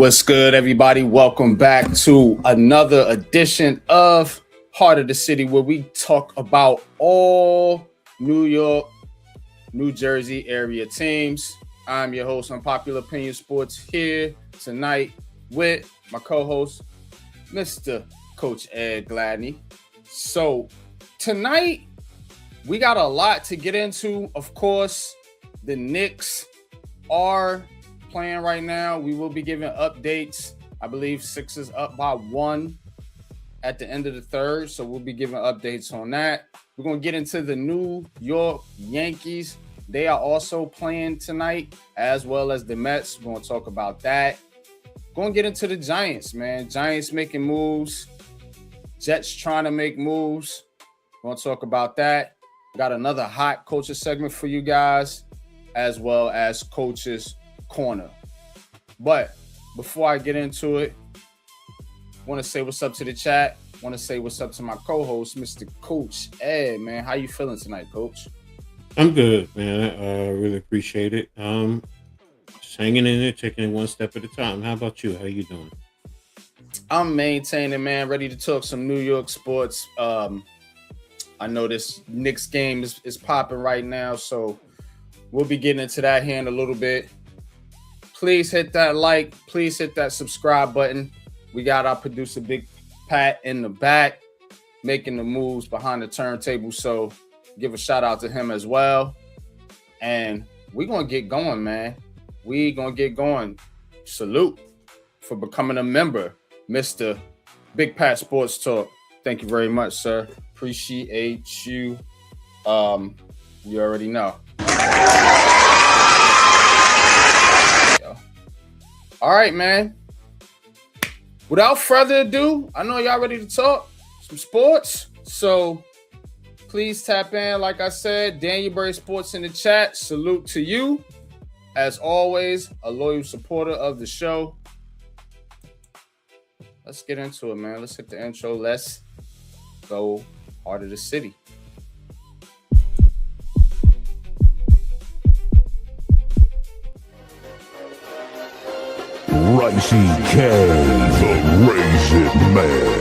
What's good, everybody? Welcome back to another edition of Heart of the City, where we talk about all New York, New Jersey area teams. I'm your host, Unpopular Opinion Sports, here tonight with my co-host, Mr. Coach Ed Gladney. So tonight, we got a lot to get into. Of course, the Knicks are playing right now. We will be giving updates. I believe Sixers up by 1 at the end of the third, so we'll be giving updates on that. We're going to get into the New York Yankees. They are also playing tonight, as well as the Mets. We're going to talk about that. Going to get into the Giants, man. Giants making moves. Jets trying to make moves. We're going to talk about that. Got another hot coaches segment for you guys, as well as Coaches Corner. But before I get into it, want to say what's up to the chat. Want to say what's up to my co-host, Mr. Coach Ed, man. How you feeling tonight, Coach? I'm good, man. I really appreciate it. Just hanging in there, taking it one step at a time. How about you? How you doing? I'm maintaining, man. Ready to talk some New York sports. I know this Knicks game is popping right now, so we'll be getting into that here in a little bit. Please hit that like. Please hit that subscribe button. We got our producer, Big Pat, in the back, making the moves behind the turntable. So give a shout out to him as well. And we're going to get going, man. We going to get going. Salute for becoming a member, Mr. Big Pat Sports Talk. Thank you very much, sir. Appreciate you. You already know. All right, man. Without further ado, I know y'all ready to talk some sports. So please tap in. Like I said, Danielbury Sports in the chat. Salute to you. As always, a loyal supporter of the show. Let's get into it, man. Let's hit the intro. Let's go Heart of the City. Ricey K, the Raisin Man.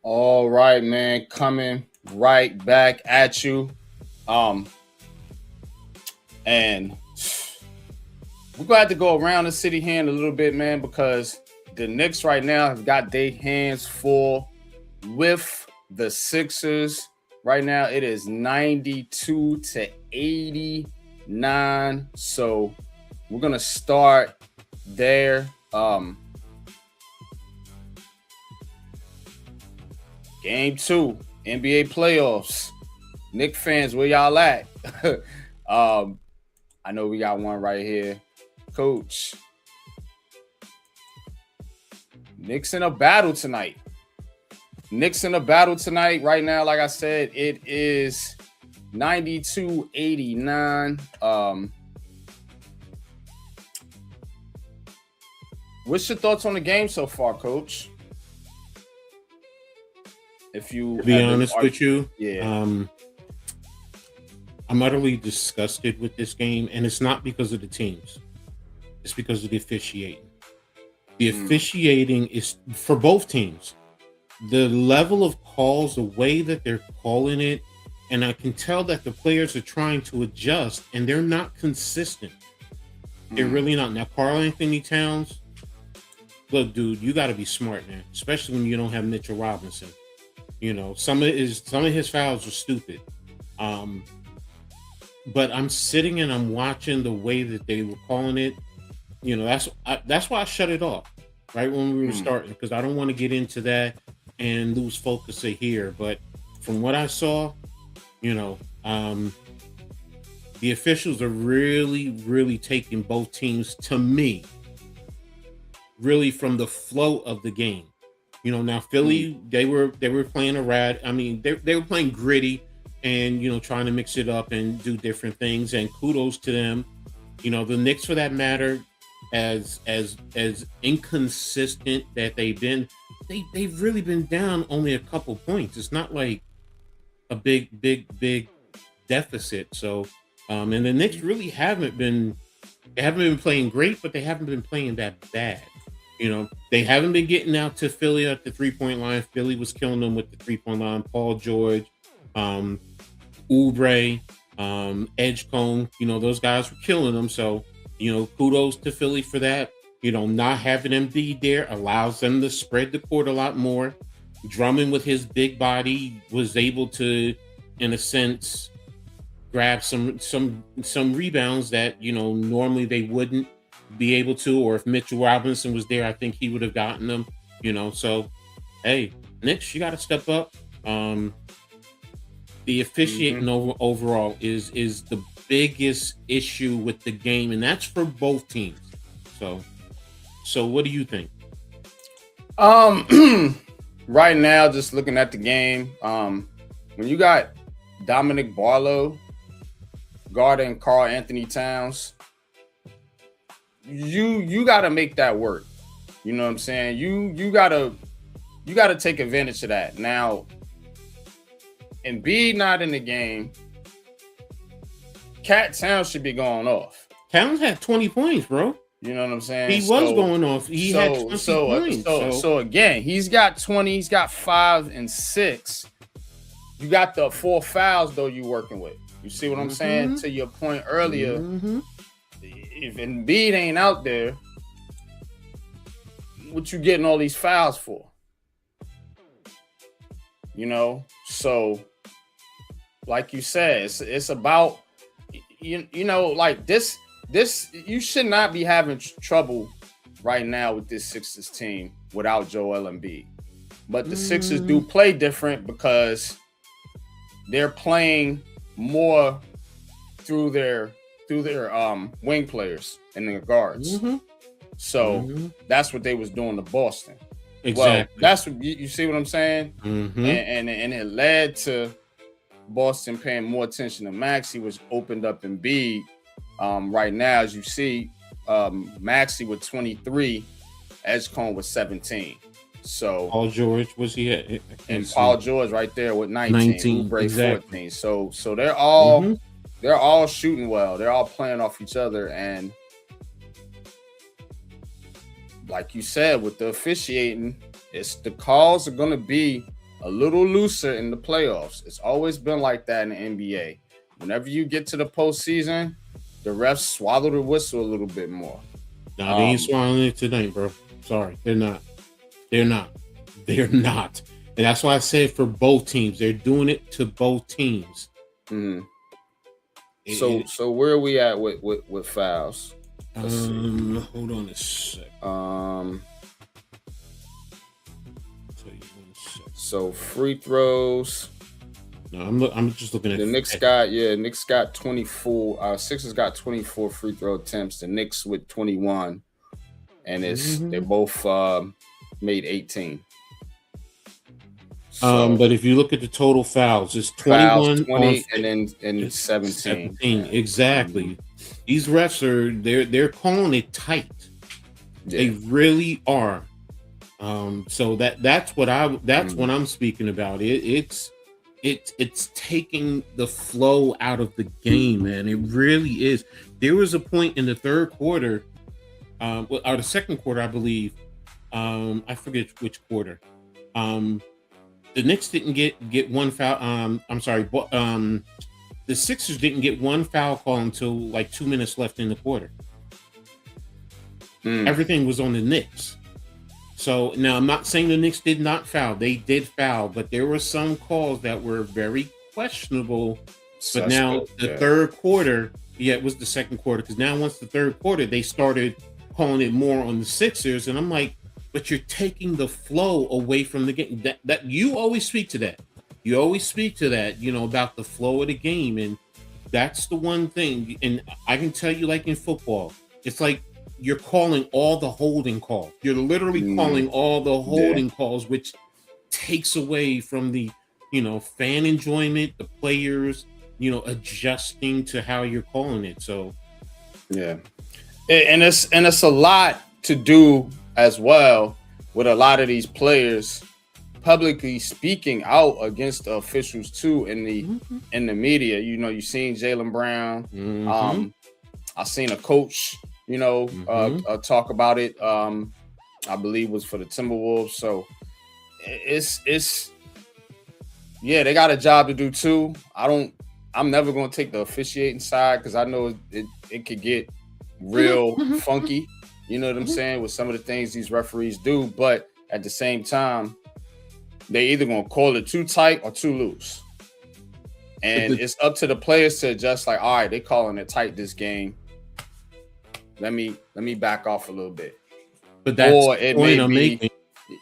All right, man. Coming right back at you. And we're going to have to go around the city here in a little bit, man, because the Knicks right now have got their hands full with the Sixers. Right now, it is 92-89. So we're going to start there. Game 2, NBA playoffs. Knicks fans, where y'all at? I know we got one right here. Coach. Knicks in a battle tonight. Right now, like I said, it is 92-89. What's your thoughts on the game so far, Coach? If you to be honest with you, yeah. I'm utterly disgusted with this game, and it's not because of the teams. It's because of the officiating. The officiating is for both teams. The level of calls, the way that they're calling it, and I can tell that the players are trying to adjust, and they're not consistent. They're really not. Now, Karl Anthony Towns, look, dude, you got to be smart, man. Especially when you don't have Mitchell Robinson. You know, some of his fouls are stupid. But I'm sitting and I'm watching the way that they were calling it. You know, that's why I shut it off right when we were starting, because I don't want to get into that and lose focus of here. But from what I saw, you know, the officials are really, really taking both teams, to me, really from the flow of the game. You know, now Philly, they were playing they were playing gritty and, you know, trying to mix it up and do different things. And kudos to them. You know, the Knicks, for that matter, as inconsistent that they've been, they've really been down only a couple points. It's not like a big deficit. So and the Knicks really haven't been playing great, but they haven't been playing that bad. You know, they haven't been getting out to Philly at the 3-point line. Philly was killing them with the 3-point line. Paul George, Oubre, Edgecombe, you know, those guys were killing them. So, you know, kudos to Philly for that. You know, not having Embiid there allows them to spread the court a lot more. Drummond, with his big body, was able to, in a sense, grab some rebounds that, you know, normally they wouldn't be able to, or if Mitchell Robinson was there, I think he would have gotten them, you know. So, hey, Knicks, you got to step up. The officiating overall is the biggest issue with the game, and that's for both teams. So what do you think? Right now, just looking at the game, when you got Dominic Barlow guarding Karl Anthony Towns, you got to make that work. You know what I'm saying? You got to take advantage of that. Now, Embiid not in the game, Cat Towns should be going off. Towns had 20 points, bro. You know what I'm saying? He was going off. He had 20 points. So again, he's got 20. He's got 5 and 6. You got the 4 fouls, though, you working with. You see what I'm saying? To your point earlier, if Embiid ain't out there, what you getting all these fouls for? You know? So, like you said, it's about, you know, like this, you should not be having trouble right now with this Sixers team without Joel Embiid. But the Sixers do play different because they're playing more through their wing players and their guards. So that's what they was doing to Boston. Exactly. Well, that's what you see what I'm saying? And it led to Boston paying more attention to Maxey, which opened up Embiid. Right now, as you see, Maxey with 23, Edgecombe with 17. So Paul George, was he at? And Paul George right there with 19, Oubre exactly. 14. So they're all shooting well. They're all playing off each other, and like you said, with the officiating, the calls are going to be a little looser in the playoffs. It's always been like that in the NBA. Whenever you get to the postseason, the refs swallow the whistle a little bit more. No, they ain't swallowing it tonight, bro. Sorry, they're not. And that's why I said for both teams, they're doing it to both teams. So where are we at with fouls? Hold on a sec. So free throws. No, I'm just looking at the Knicks got 24. Sixers got 24 free throw attempts. The Knicks with 21, and they both made 18. So, but if you look at the total fouls, it's 21, 20, and 17. Exactly. These refs they're calling it tight. Yeah. They really are. So that's what I'm speaking about. It's it's taking the flow out of the game, man. It really is. There was a point in the third quarter, or the second quarter, I believe. I forget which quarter. The Knicks didn't get one foul. I'm sorry, but the Sixers didn't get one foul call until like 2 minutes left in the quarter. Everything was on the Knicks. So now I'm not saying the Knicks did not foul. They did foul, but there were some calls that were very questionable. But now the third quarter, it was the second quarter, because now once the third quarter, they started calling it more on the Sixers, and I'm like, but you're taking the flow away from the game. That you always speak to that. You always speak to that, about the flow of the game, and that's the one thing. And I can tell you, like in football, it's like you're calling all the holding calls. You're literally calling all the holding calls, which takes away from the, fan enjoyment, the players, adjusting to how you're calling it. So, yeah, and it's a lot to do as well with a lot of these players publicly speaking out against the officials too in the media. You've seen Jaylen Brown. I seen a coach, talk about it. I believe was for the Timberwolves. So it's they got a job to do too. I'm never going to take the officiating side, because I know it could get real funky. You know what I'm saying? With some of the things these referees do, but at the same time, they either going to call it too tight or too loose. And it's up to the players to adjust, like, all right, they calling it tight this game. Let me back off a little bit. But that's the point I'm making.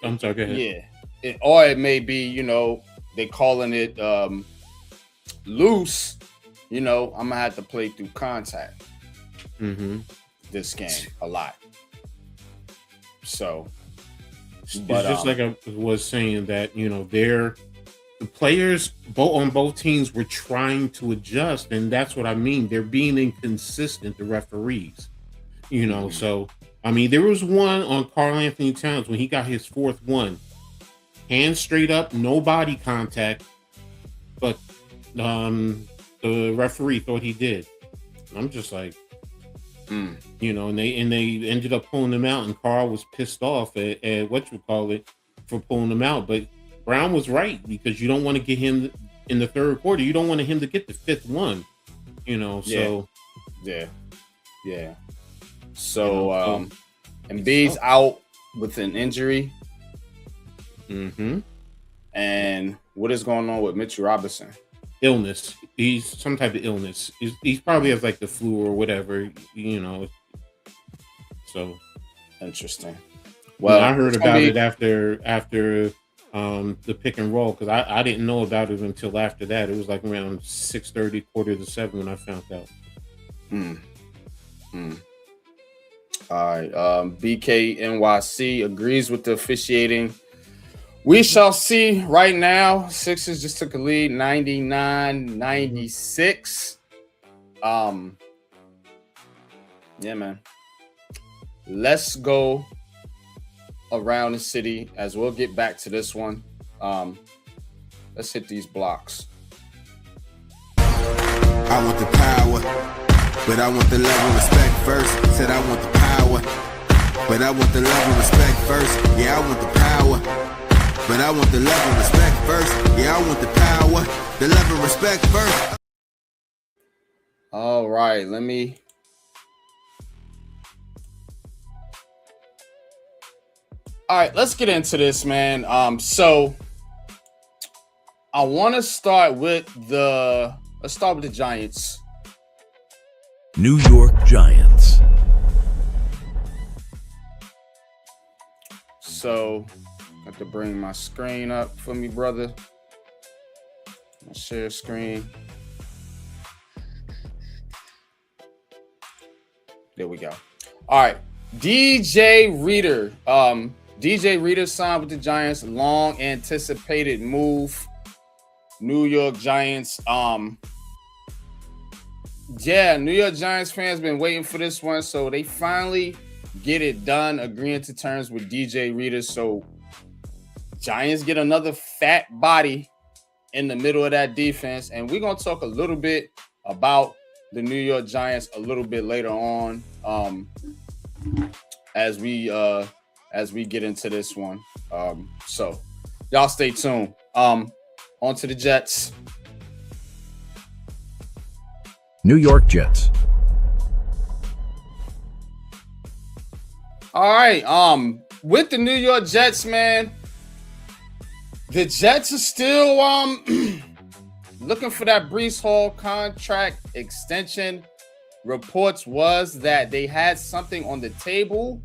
I'm sorry, go ahead. Yeah. Or it may be, they calling it loose. I'm going to have to play through contact this game a lot. So, it's just like I was saying that, the players on both teams were trying to adjust, and that's what I mean. They're being inconsistent, the referees. So I mean, there was one on Karl Anthony Towns when he got his fourth one, hands straight up, no body contact, but the referee thought he did. I'm just like, and they ended up pulling him out, and Karl was pissed off at for pulling him out. But Brown was right, because you don't want to get him in the third quarter. You don't want him to get the fifth one, So yeah. So Embiid's out with an injury. And what is going on with Mitchell Robinson? Illness. He's some type of illness. He's probably has like the flu or whatever, So interesting. Well, I heard about it after the pick and roll, because I didn't know about it until after that. It was like around 6:30, 6:45 when I found out. All right. BKNYC agrees with the officiating. We shall see. Right now, Sixers just took a lead, 99-96. Yeah, man. Let's go around the city, as we'll get back to this one. Let's hit these blocks. I want the power, but I want the love and respect first. Said I want the power, but I want the love and respect first. Yeah, I want the power, but I want the love and respect first. Yeah, I want the power, the love and respect first. All right, All right, let's get into this, man. So I want to start with the Giants. New York Giants. So I have to bring my screen up for me, brother. My share screen. There we go. All right. DJ Reader. DJ Reader signed with the Giants. Long anticipated move. New York Giants. New York Giants fans been waiting for this one, so they finally get it done, agreeing to terms with DJ Reader. So Giants get another fat body in the middle of that defense. And we're going to talk a little bit about the New York Giants a little bit later on as we get into this one. So y'all stay tuned. On to the Jets. New York Jets. All right. With the New York Jets, man, the Jets are still looking for that Breece Hall contract extension. Reports was that they had something on the table,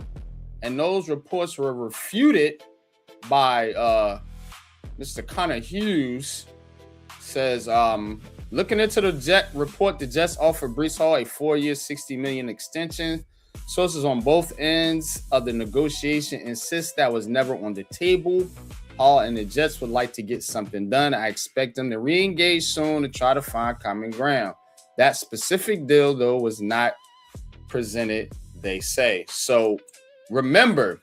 and those reports were refuted by Mr. Connor Hughes. Says, looking into the Jet report, the Jets offered Breece Hall a 4-year, $60 million extension. Sources on both ends of the negotiation insist that was never on the table. Hall and the Jets would like to get something done. I expect them to re-engage soon to try to find common ground. That specific deal, though, was not presented, they say. So remember,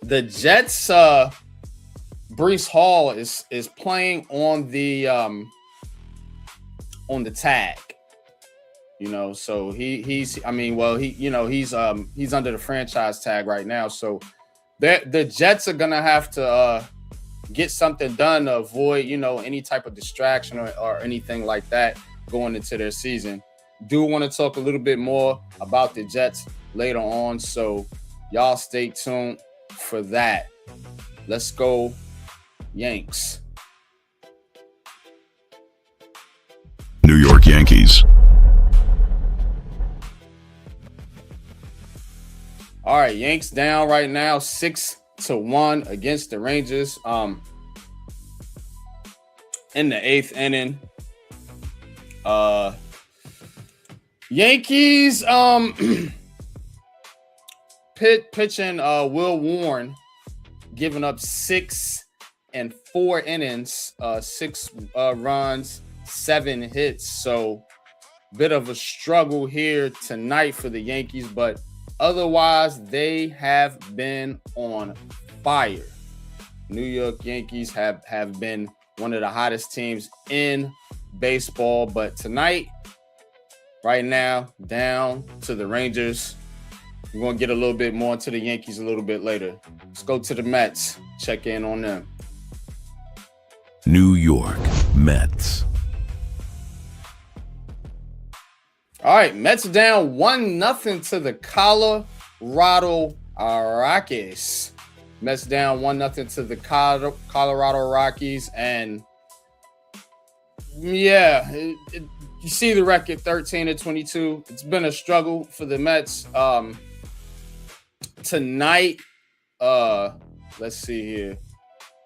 the Jets, Breece Hall is playing on the tag. You know, so he's under the franchise tag right now. So the Jets are gonna have to get something done to avoid, any type of distraction or anything like that going into their season. Do want to talk a little bit more about the Jets later on, so y'all stay tuned for that. Let's go, Yanks. New York Yankees. All right, Yanks down right now 6-1 against the Rangers. In the 8th inning. Yankees pitching Will Mourn, giving up 6 and 4 innings, 6 runs, 7 hits. So bit of a struggle here tonight for the Yankees, but otherwise, they have been on fire. New York Yankees have been one of the hottest teams in baseball, but tonight, right now, down to the Rangers. We're going to get a little bit more into the Yankees a little bit later. Let's go to the Mets, check in on them. New York Mets. All right, Mets down 1-0 to the Colorado Rockies. Mets down 1-0 to the Colorado Rockies, and yeah, you see the record 13-22. It's been a struggle for the Mets. Tonight, let's see here.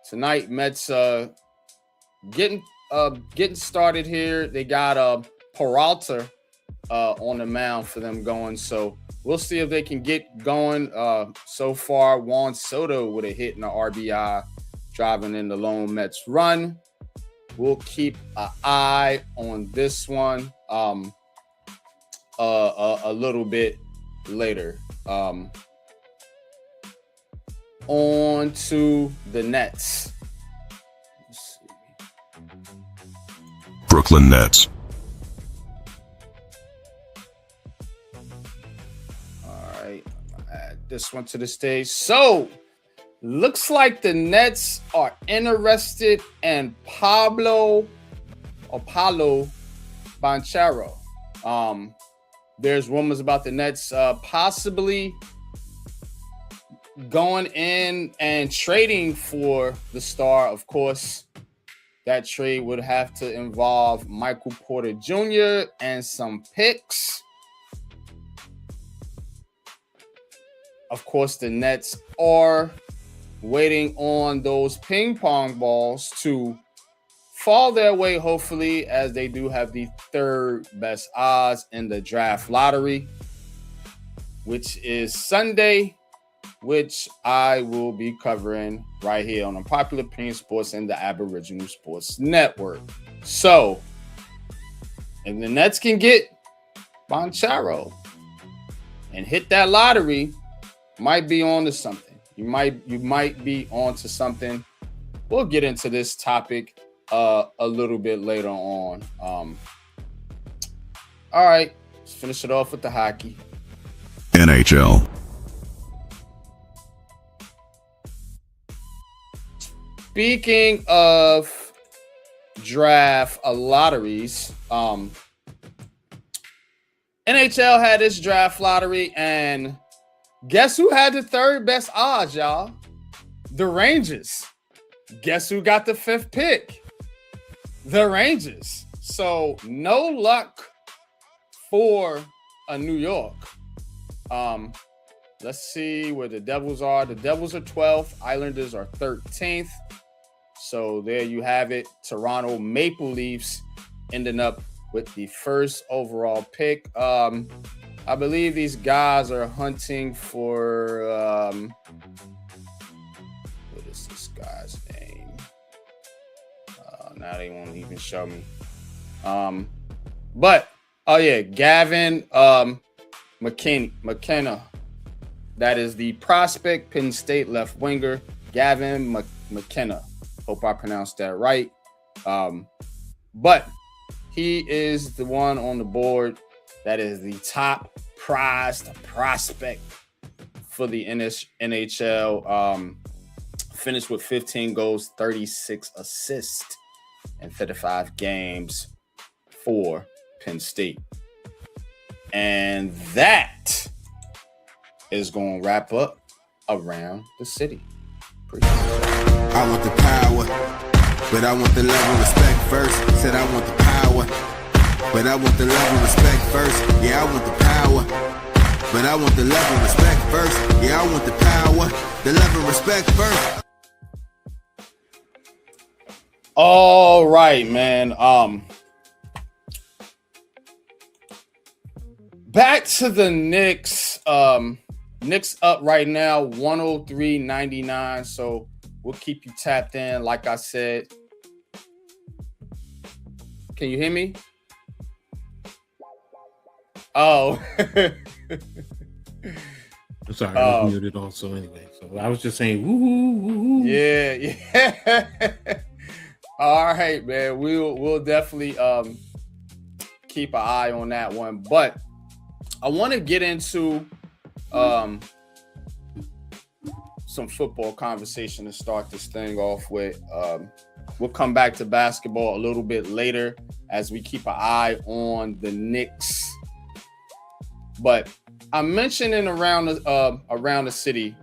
Tonight, Mets getting started here. They got Peralta on the mound for them going, so we'll see if they can get going. So far, Juan Soto with a hit and an RBI driving in the lone Mets run. We'll keep an eye on this one a little bit later. On to the Nets. Let's see. Brooklyn Nets. Add this one to the stage. So, looks like the Nets are interested in Paolo Banchero. There's rumors about the Nets possibly going in and trading for the star. Of course, that trade would have to involve Michael Porter Jr. and some picks. Of course, the Nets are waiting on those ping pong balls to fall their way, hopefully, as they do have the third best odds in the draft lottery, which is Sunday, which I will be covering right here on Unpopular Opinion Sports and the Aboriginal Sports Network. So, if the Nets can get Banchero and hit that lottery, might be on to something. You might be on to something. We'll get into this topic a little bit later on. All right, let's finish it off with the hockey. NHL. Speaking of draft lotteries, NHL had its draft lottery, and guess who had the third best odds, y'all? The Rangers. Guess who got the 5th pick? The Rangers. So no luck for New York. Let's see where the Devils are. The Devils are 12th. Islanders are 13th. So there you have it. Toronto Maple Leafs ending up with the first overall pick. I believe these guys are hunting for what is this guy's name? Now they won't even show me. But oh yeah, Gavin McKenna. That is the prospect, Penn State left winger, Gavin McKenna. Hope I pronounced that right. But he is the one on the board that is the top prized prospect for the NHL. Finished with 15 goals, 36 assists, and 35 games for Penn State. And that is going to wrap up Around the City. I want the power, but I want the love and respect first. Said I want the power, but I want the love and respect first. Yeah, I want the power, but I want the love and respect first. Yeah, I want the power, the love and respect first. All right, man. Back to the Knicks. Knicks up right now, 103.99. So we'll keep you tapped in. Like I said, can you hear me? Oh, I'm sorry, I was muted also anyway. So I was just saying, woo-hoo, woo-hoo. Yeah. All right, man. We'll definitely keep an eye on that one. But I want to get into some football conversation to start this thing off with. We'll come back to basketball a little bit later as we keep an eye on the Knicks. But I mentioned in around the city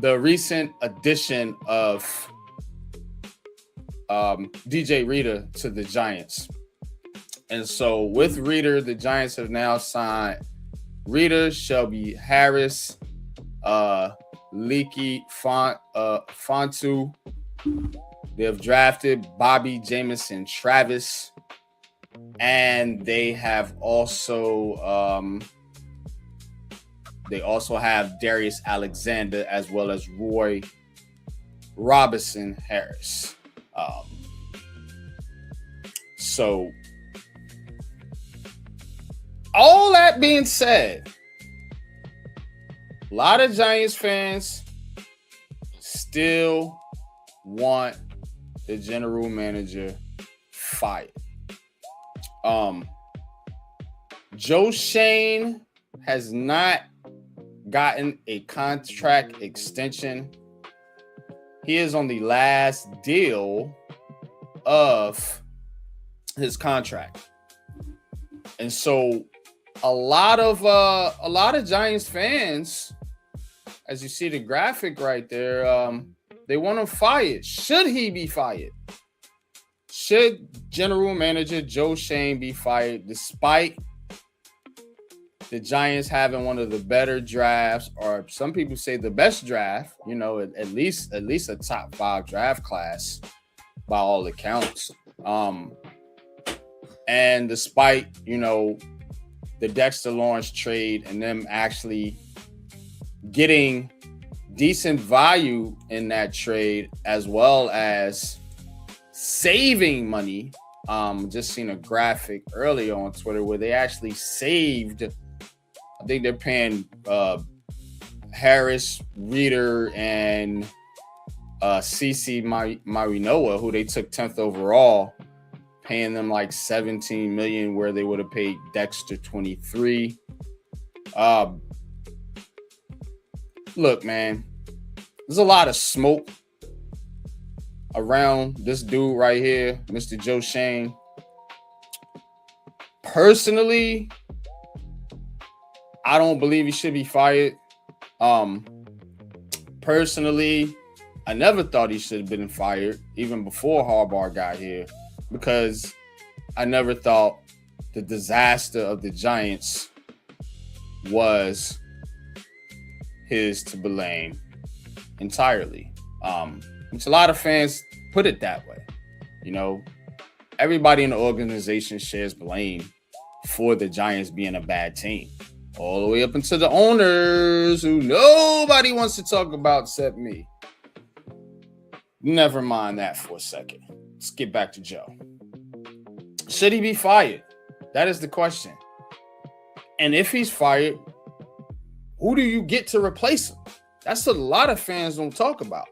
the recent addition of DJ Reader to the Giants. And so with Reader, the Giants have now signed Reader, Shelby Harris, Leaky Fontu. They have drafted Bobby Jamison Travis. And they have also have Darius Alexander as well as Roy Robinson Harris. So all that being said, a lot of Giants fans still want the general manager fired. Joe Schoen has not gotten a contract extension. He is on the last deal of his contract. And so a lot of Giants fans, as you see the graphic right there, they want him fired. Should he be fired? Should general manager Joe Schoen be fired despite the Giants having one of the better drafts, or some people say the best draft, at least a top 5 draft class by all accounts. And despite, the Dexter Lawrence trade and them actually getting decent value in that trade, as well as saving money. Just seen a graphic earlier on Twitter where they actually saved, I think they're paying Harris, Reader, and CC Marinoa, who they took 10th overall, paying them like 17 million where they would have paid Dexter 23. Look, man, there's a lot of smoke around this dude right here, Mr. Joe Schoen. Personally, I don't believe he should be fired. Personally, I never thought he should have been fired, even before Harbaugh got here, because I never thought the disaster of the Giants was his to blame entirely. Which a lot of fans put it that way. You know, everybody in the organization shares blame for the Giants being a bad team, all the way up into the owners, who nobody wants to talk about except me. Never mind that for a second. Let's get back to Joe. Should he be fired? That is the question. And if he's fired, who do you get to replace him? That's a lot of fans don't talk about.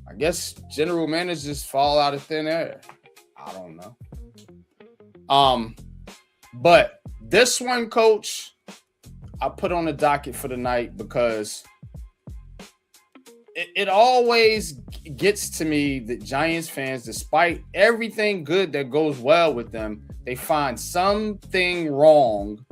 I guess general managers fall out of thin air. I don't know. But this one, coach, I put on the docket for the night because it always gets to me that Giants fans, despite everything good that goes well with them, they find something wrong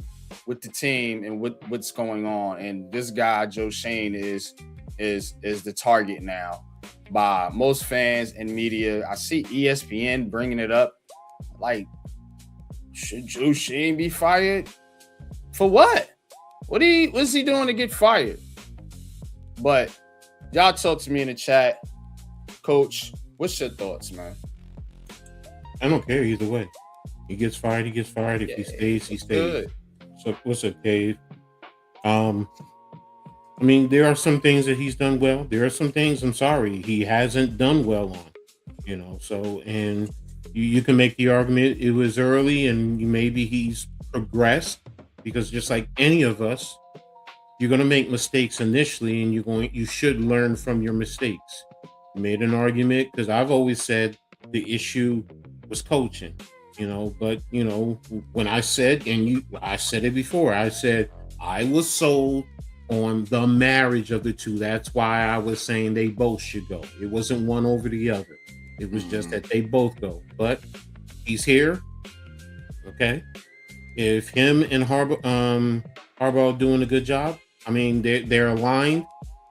with the team and what's going on. And this guy, Joe Schoen, is the target now by most fans and media. I see ESPN bringing it up. Like, should Joe Schoen be fired? For what? What's he doing to get fired? But y'all talk to me in the chat. Coach, what's your thoughts, man? I don't care either way. He gets fired, he gets fired. If he stays, he stays. Good. So what's up, Cave? I mean, there are some things that he's done well. There are some things, I'm sorry, he hasn't done well on. You know, so, and you can make the argument it was early and maybe he's progressed, because just like any of us, you're going to make mistakes initially, and you should learn from your mistakes. You made an argument, because I've always said the issue was coaching, you know, but you know, when I said, I said it before, I said I was sold on the marriage of the two. That's why I was saying they both should go. It wasn't one over the other. It was just that they both go. But he's here. Okay. If him and Harbaugh doing a good job, I mean, they're aligned,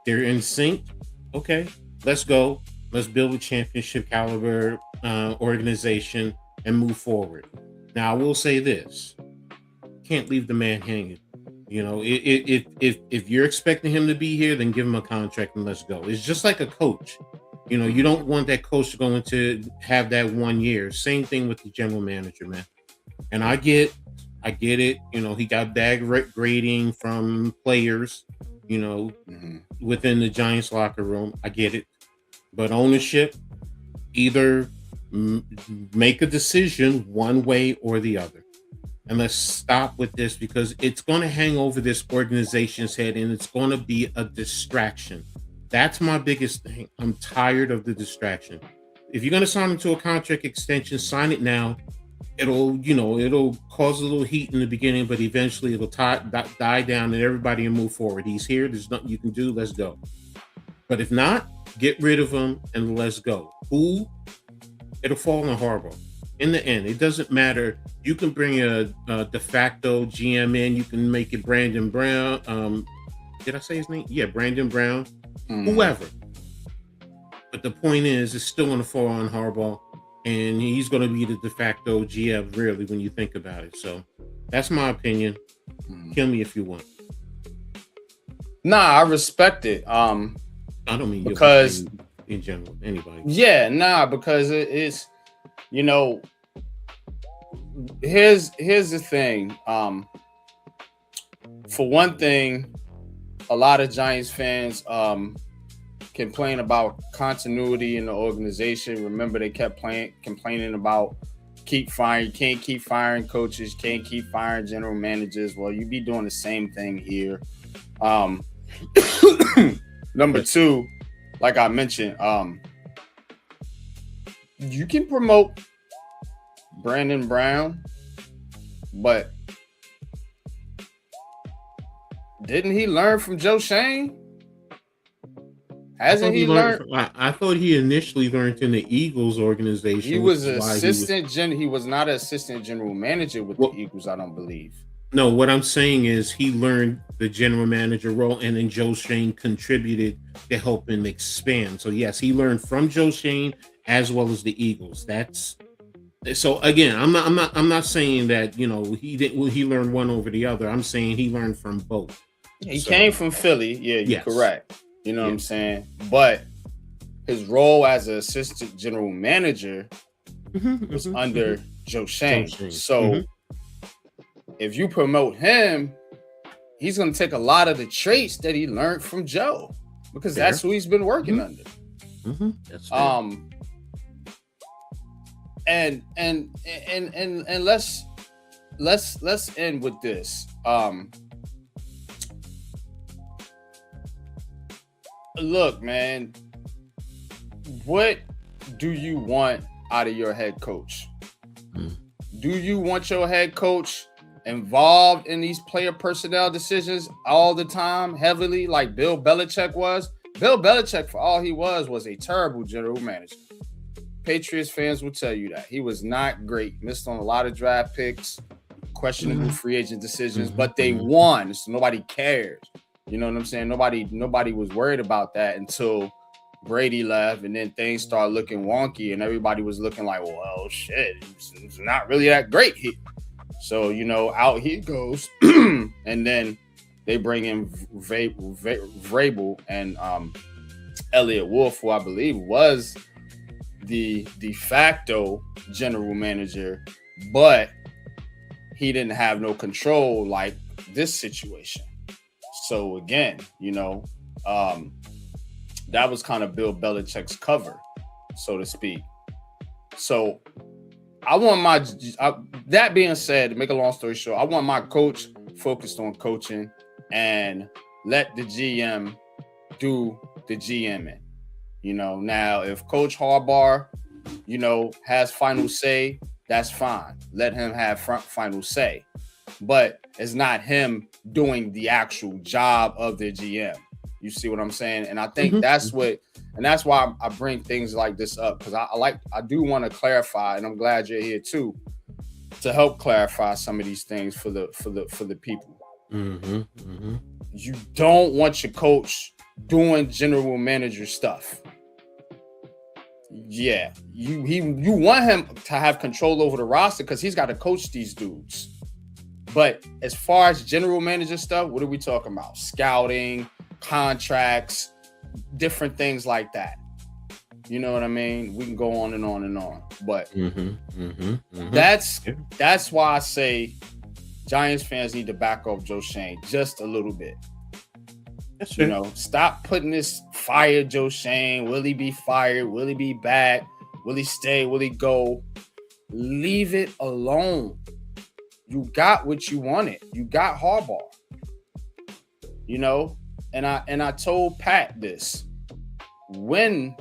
they're in sync. Okay, let's go. Let's build a championship caliber organization and move forward. Now, I will say this: can't leave the man hanging. You know, if you're expecting him to be here, then give him a contract and let's go. It's just like a coach. You know, you don't want that coach going to have that 1 year. Same thing with the general manager, man. And I get it. You know, he got bad grading from players, you know, within the Giants locker room. I get it. But ownership, either make a decision one way or the other. And let's stop with this, because it's going to hang over this organization's head and it's going to be a distraction. That's my biggest thing. I'm tired of the distraction. If you're going to sign him to a contract extension, sign it now. It'll cause a little heat in the beginning, but eventually it'll die down and everybody will move forward. He's here. There's nothing you can do. Let's go. But if not, get rid of him and let's go. It'll fall on Harbaugh. In the end, it doesn't matter. You can bring a de facto GM in. You can make it Brandon Brown. Did I say his name? Yeah, Brandon Brown. Whoever. But the point is, it's still going to fall on Harbaugh. And he's going to be the de facto GM, really, when you think about it. So that's my opinion. Kill me if you want. Nah, I respect it. I don't mean because in general, anybody. Yeah, nah, because it's, you know, here's the thing. For one thing, a lot of Giants fans complain about continuity in the organization. Remember, they kept complaining about can't keep firing coaches, can't keep firing general managers. Well, you be doing the same thing here. Number two, like I mentioned, you can promote Brandon Brown, but didn't he learn from Joe Schoen? Hasn't he learned? I thought he initially learned in the Eagles organization. He was assistant. He was not an assistant general manager with the Eagles, I don't believe. No, what I'm saying is he learned the general manager role, and then Joe Schoen contributed to help him expand. So yes, he learned from Joe Schoen as well as the Eagles. That's so. Again, I'm not saying that he learned one over the other. I'm saying he learned from both. He came from Philly. Yeah, you're correct. You know what I'm saying? But his role as an assistant general manager was under Joe Schoen. So if you promote him, he's going to take a lot of the traits that he learned from Joe, because that's who he's been working under. That's and let's end with this. Look, man, what do you want out of your head coach? Do you want your head coach involved in these player personnel decisions all the time, heavily, like Bill Belichick was? Bill Belichick, for all he was a terrible general manager. Patriots fans will tell you that. He was not great. Missed on a lot of draft picks, questionable free agent decisions, but they won, so nobody cares. You know what I'm saying? Nobody was worried about that until Brady left, and then things started looking wonky, and everybody was looking like, well, shit, it's not really that great here. So, out he goes, and then they bring in Vrabel and Elliott Wolf, who I believe was the de facto general manager, but he didn't have no control like this situation. So again, that was kind of Bill Belichick's cover, so to speak. So I want that being said, to make a long story short, I want my coach focused on coaching and let the GM do the GMing. Now if Coach Harbaugh, has final say, that's fine. Let him have final say. But it's not him doing the actual job of the GM. You see what I'm saying? And I think that's why I bring things like this up, because I do want to clarify, and I'm glad you're here too, to help clarify some of these things for the people. You don't want your coach doing general manager stuff. Yeah, you want him to have control over the roster because he's got to coach these dudes. But as far as general manager stuff, what are we talking about? Scouting, contracts, different things like that. You know what I mean? We can go on and on and on. But that's why I say Giants fans need to back off Joe Schoen just a little bit. That's true. Stop putting this fire Joe Schoen. Will he be fired? Will he be back? Will he stay? Will he go? Leave it alone. You got what you wanted. You got Harbaugh. And I told Pat this when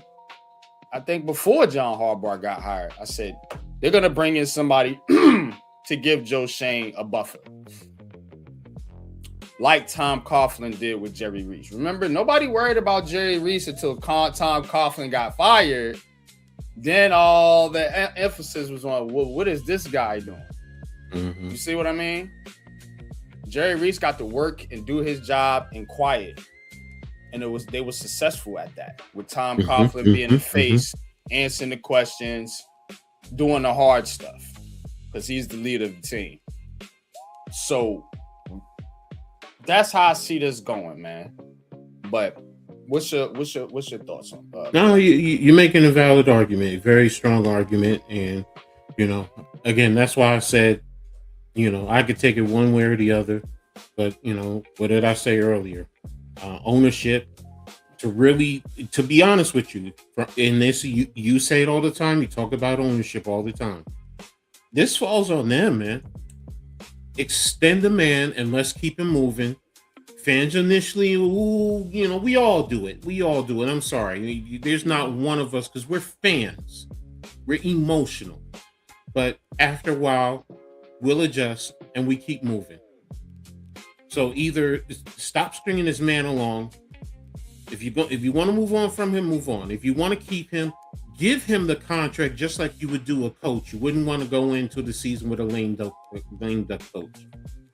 I think before John Harbaugh got hired. I said they're gonna bring in somebody to give Joe Schoen a buffer, like Tom Coughlin did with Jerry Reese. Remember, nobody worried about Jerry Reese until Tom Coughlin got fired. Then all the emphasis was on, well, what is this guy doing? You see what I mean? Jerry Reese got to work and do his job in quiet. And they were successful at that, with Tom Coughlin being the face, answering the questions, doing the hard stuff, because he's the leader of the team. So that's how I see this going, man. But what's your thoughts on that? No, you're making a valid argument, a very strong argument, and again, that's why I said, I could take it one way or the other, but what did I say earlier? Ownership, to be honest with you, in this, you say it all the time. You talk about ownership all the time. This falls on them, man. Extend the man and let's keep him moving. fans initially, ooh, we all do it. I'm sorry. There's not one of us, because we're fans. We're emotional. But after a while, we'll adjust and we keep moving. So either stop stringing this man along. If you want to move on from him, move on. If you want to keep him, give him the contract just like you would do a coach. You wouldn't want to go into the season with a lame duck coach.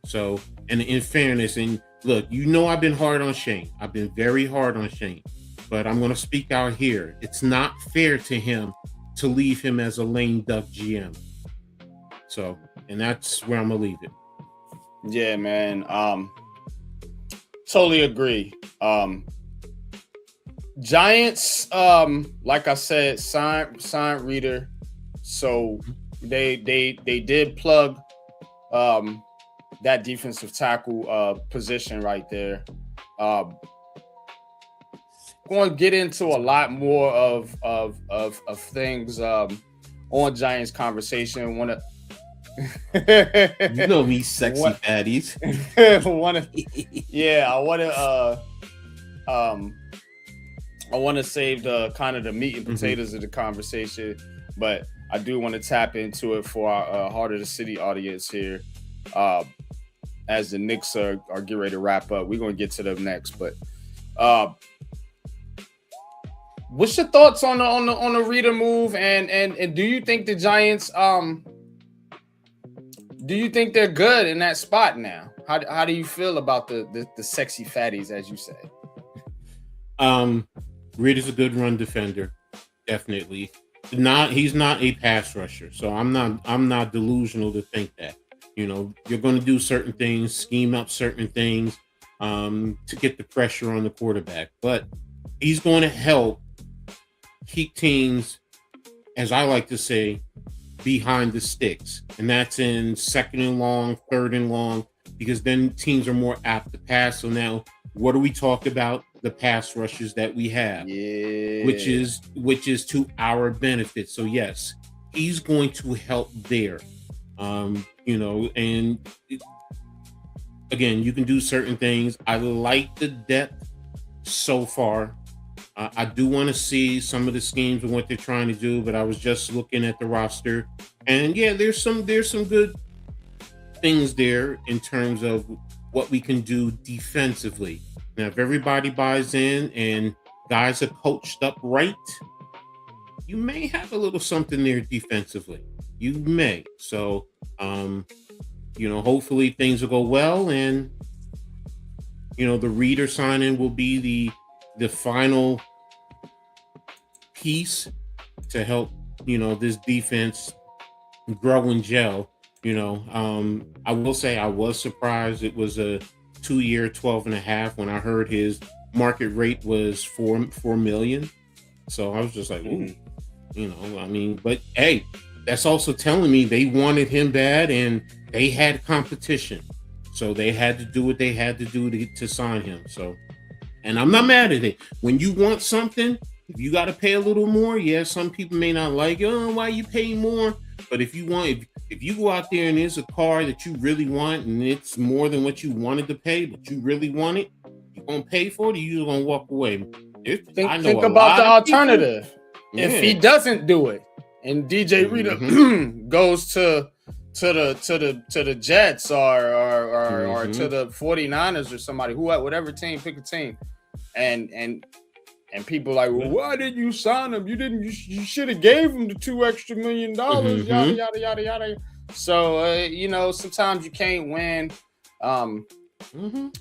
So, and in fairness, and look, I've been hard on Shane. I've been very hard on Shane, but I'm going to speak out here. It's not fair to him to leave him as a lame duck GM. So, and that's where I'm going to leave it. Yeah, man. Totally agree. Giants, like I said, signed Reader. So they did plug that defensive tackle position right there. Going to get into a lot more of things on Giants conversation. Me, sexy fatties. I want to save the kind of the meat and potatoes of the conversation, but I do want to tap into it for our Heart of the City audience here. As the Knicks are getting ready to wrap up, we're going to get to them next. But what's your thoughts on the Reader move? And do you think the Giants do you think they're good in that spot now? How do you feel about the sexy fatties, as you say? Reader's a good run defender, definitely. He's not a pass rusher, so I'm not delusional to think that. You're going to do certain things, scheme up certain things to get the pressure on the quarterback, but he's going to help keep teams, as I like to say, behind the sticks, and that's in second and long, third and long, because then teams are more apt to pass. So now, what do we talk about? The pass rushes that we have, which is to our benefit. So yes, he's going to help there. And again, you can do certain things. I like the depth so far. I do want to see some of the schemes and what they're trying to do, but I was just looking at the roster, and yeah, there's some good things there in terms of what we can do defensively. Now, if everybody buys in and guys are coached up right, you may have a little something there defensively. You may. So, hopefully things will go well, and the Reader signing will be the final piece to help this defense grow and gel. I will say I was surprised it was a 2-year, 12.5 when I heard his market rate was $4 million. So I was just like, ooh, but hey, that's also telling me they wanted him bad and they had competition. So they had to do what they had to do to sign him. So, and I'm not mad at it. When you want something, if you got to pay a little more, yeah, some people may not like, why you pay more? But if you go out there and there's a car that you really want and it's more than what you wanted to pay, but you really want it, you're going to pay for it, or you're going to walk away. Think about the alternative. If he doesn't do it and DJ Reader goes to the Jets or to the 49ers or somebody, whatever team, pick a team, and people like, well, why didn't you sign him? You should have gave him the $2 extra million. Yada yada yada yada. So sometimes you can't win.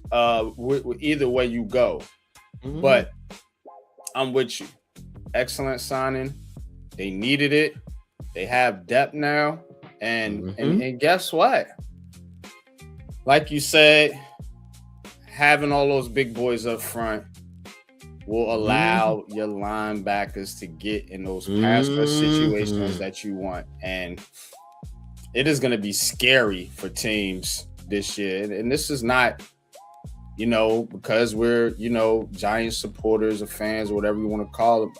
With either way you go, but I'm with you. Excellent signing. They needed it. They have depth now, and guess what? Like you said, having all those big boys up front will allow your linebackers to get in those pass rush situations that you want. And it is going to be scary for teams this year. And this is not, because we're, Giants supporters or fans or whatever you want to call them.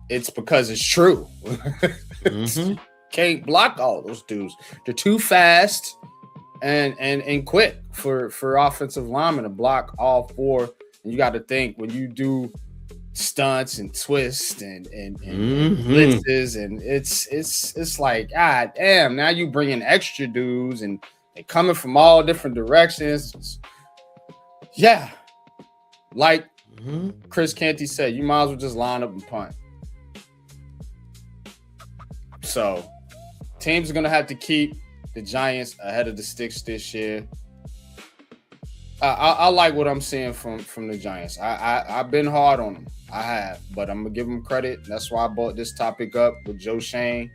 It's because it's true. Can't block all those dudes. They're too fast. and quick for offensive linemen to block all four. And you got to think when you do stunts and twists and blitzes, and it's like, God damn, now you bring in extra dudes and they coming from all different directions. Yeah, like Chris Canty said, you might as well just line up and punt. So teams are gonna have to keep the Giants ahead of the sticks this year. I like what I'm seeing from the Giants. I've been hard on them. I have, but I'm gonna give them credit. That's why I brought this topic up with Joe Schoen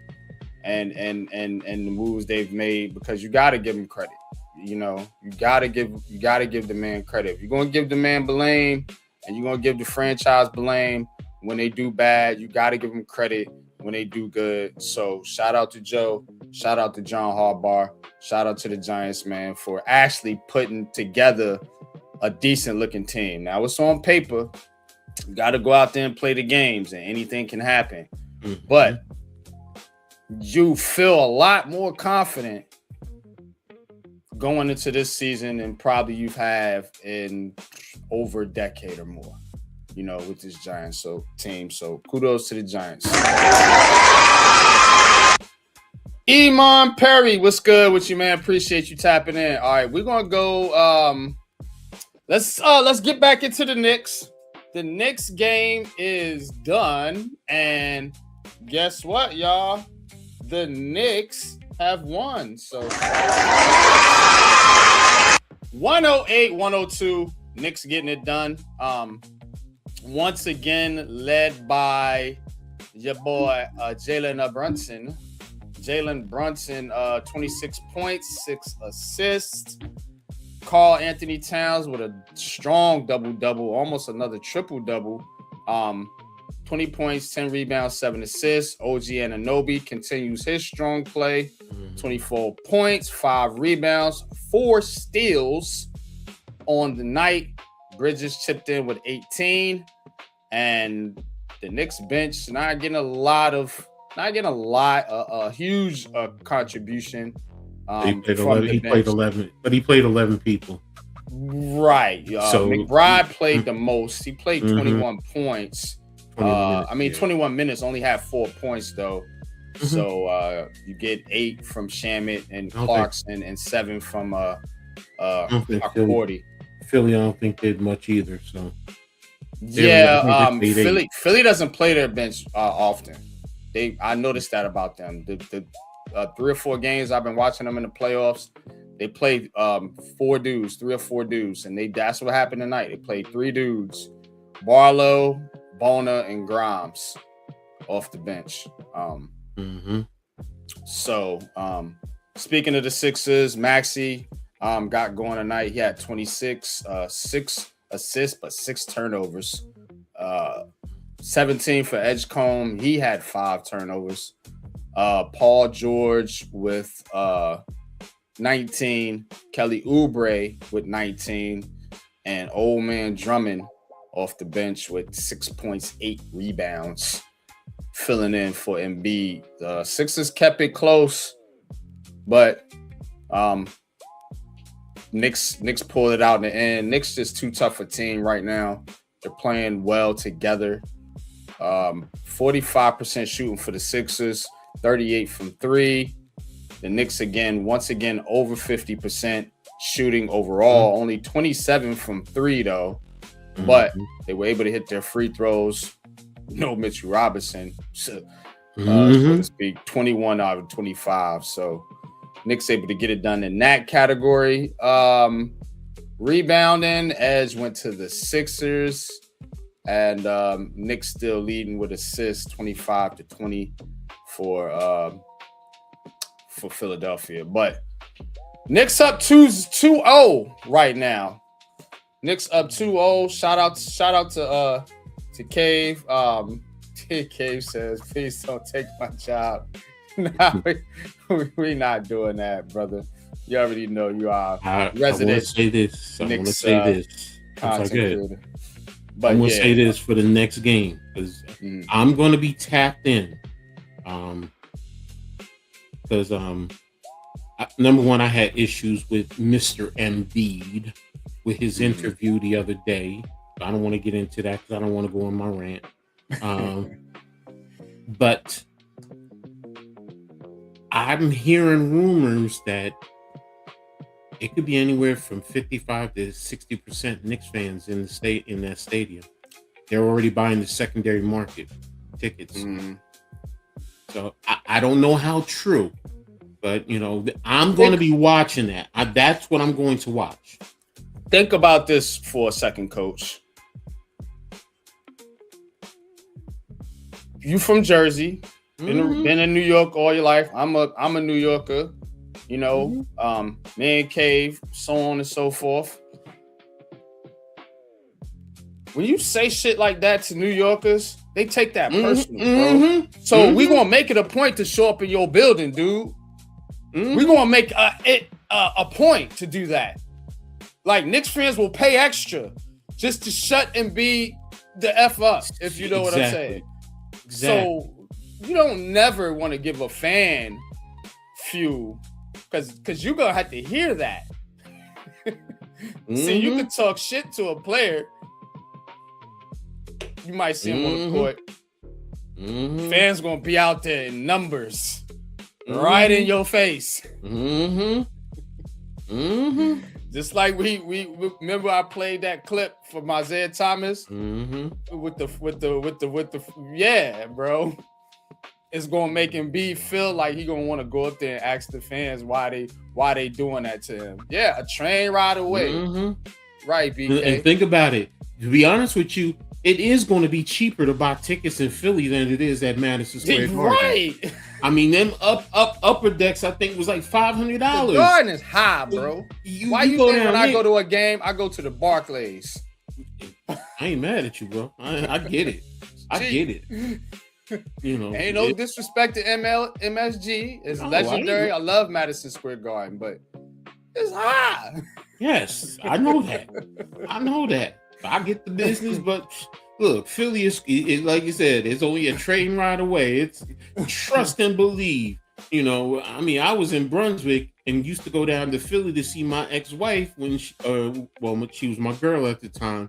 and the moves they've made, because you got to give them credit. You know, you got to give the man credit. If you're gonna give the man blame and you're gonna give the franchise blame when they do bad, you got to give them credit when they do good. So shout out to Joe, shout out to John Harbaugh, shout out to the Giants, man, for actually putting together a decent looking team. Now it's on paper. You got to go out there and play the games, and anything can happen. But you feel a lot more confident going into this season than probably you've had in over a decade or more, you know, with this Giants team. So kudos to the Giants. Iman Perry, what's good with you, man? Appreciate you tapping in. All right, we're gonna go. Let's get back into the Knicks. The Knicks game is done, and guess what, y'all? The Knicks have won. So 108-102, Knicks getting it done. Once again, led by your boy Jalen Brunson. Jalen Brunson, 26 points, 6 assists. Karl Anthony Towns with a strong double-double, almost another triple-double. 20 points, 10 rebounds, 7 assists. OG Anunoby continues his strong play. 24 points, 5 rebounds, 4 steals on the night. Bridges chipped in with 18. And the Knicks bench not getting a huge contribution. He played 11 people. Right. McBride played the most. He played 21 points. 21 minutes, only had 4 points though. So you get 8 from Shamet and Clarkson and 7 from Cordy. Philly, I don't think did much either. So Philly doesn't play their bench often. I noticed that about them. The 3 or 4 games I've been watching them in the playoffs, they played 3 or 4 dudes, and that's what happened tonight. They played 3 dudes: Barlow, Bona, and Grimes off the bench. So speaking of the Sixers, Maxey got going tonight. He had 26, 6 assists, but 6 turnovers. 17 for Edgecombe. He had 5 turnovers. Paul George with 19. Kelly Oubre with 19. And old man Drummond off the bench with 6 points, 8 rebounds, filling in for Embiid. The Sixers kept it close, but Knicks pulled it out in the end. Knicks just too tough a team right now. They're playing well together. 45% shooting for the Sixers, 38 from 3. The Knicks once again over 50% shooting overall. Only 27 from 3 though. But they were able to hit their free throws. No Mitchell Robinson, so to speak, 21 out of 25. So Knicks able to get it done in that category. Rebounding, Edge went to the Sixers, and Knicks still leading with assists, 25-20 for Philadelphia. But Knicks up 2-0 right now. Knicks up 2-0. Shout out to Cave. Cave says, please don't take my job. Nah, we're not doing that, brother. You already know you are resident. I want to say this. Content creator. But I'm going to say this for the next game, because I'm going to be tapped in. Because number one, I had issues with Mr. Embiid with his interview the other day. I don't want to get into that because I don't want to go on my rant. But I'm hearing rumors that it could be anywhere from 55 to 60% Knicks fans in that stadium. They're already buying the secondary market tickets. So I don't know how true, but I'm going to be watching that. That's what I'm going to watch. Think about this for a second, Coach. You from Jersey, been in New York all your life. I'm a New Yorker, man cave, so on and so forth. When you say shit like that to New Yorkers, they take that personal, bro. So we gonna make it a point to show up in your building, dude. We gonna make it a point to do that. Like, Knicks fans will pay extra just to shut and be the F up, if you know what I'm saying. Exactly. So you don't never want to give a fan fuel because you're gonna have to hear that. See, you can talk shit to a player. You might see him on the court. Fans gonna be out there in numbers, right in your face. Just like we remember, I played that clip from Isaiah Thomas with the yeah, bro. It's gonna make him feel like he gonna want to go up there and ask the fans why they doing that to him. Yeah, a train ride away. Right, BK. And think about it. To be honest with you, it is going to be cheaper to buy tickets in Philly than it is at Madison Square Garden. Right. I mean, them upper decks, I think, was like $500. The Garden is high, bro. Why you think when I go to a game, I go to the Barclays? I ain't mad at you, bro. I get it. I get it. Ain't no disrespect to MSG. It's legendary. I love Madison Square Garden, but it's high. Yes, I know that. I get the business, but look, Philly is like you said, it's only a train ride away. It's trust and believe. I mean, I was in Brunswick and used to go down to Philly to see my ex-wife when she was my girl at the time,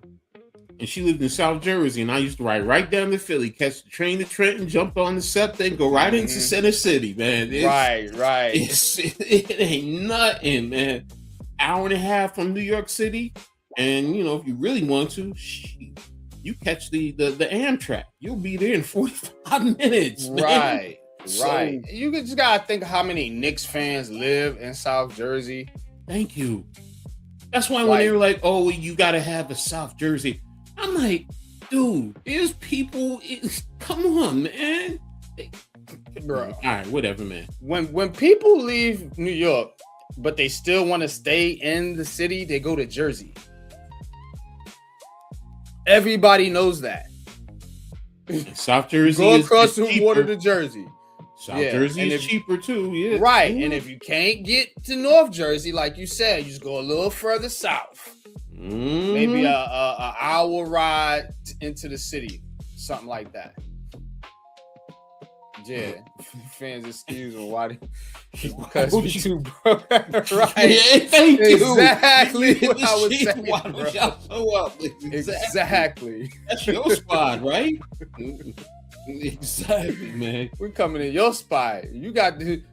and she lived in South Jersey, and I used to ride right down to Philly, catch the train to Trenton, jump on the SEPTA, and go right into Center City, man. Right. It ain't nothing, man. Hour and a half from New York City. And if you really want to, you catch the Amtrak. You'll be there in 45 minutes. Man. Right. You just gotta think of how many Knicks fans live in South Jersey. Thank you. That's why when they were like, "Oh, you gotta have a South Jersey," I'm like, dude, there's people. Come on, man. Bro. All right, whatever, man. When people leave New York, but they still want to stay in the city, they go to Jersey. Everybody knows that. South Jersey go across the water to Jersey. South Jersey is cheaper too, yeah. Right, and if you can't get to North Jersey, like you said, you just go a little further south. Maybe a hour ride into the city, something like that. Yeah, fans excuse me. Why? Because we too broke. Right? Yeah, thank you. Exactly what I was saying. Why don't y'all show up? Exactly. That's your spot, right? Exactly, man. We coming in your spot. You got the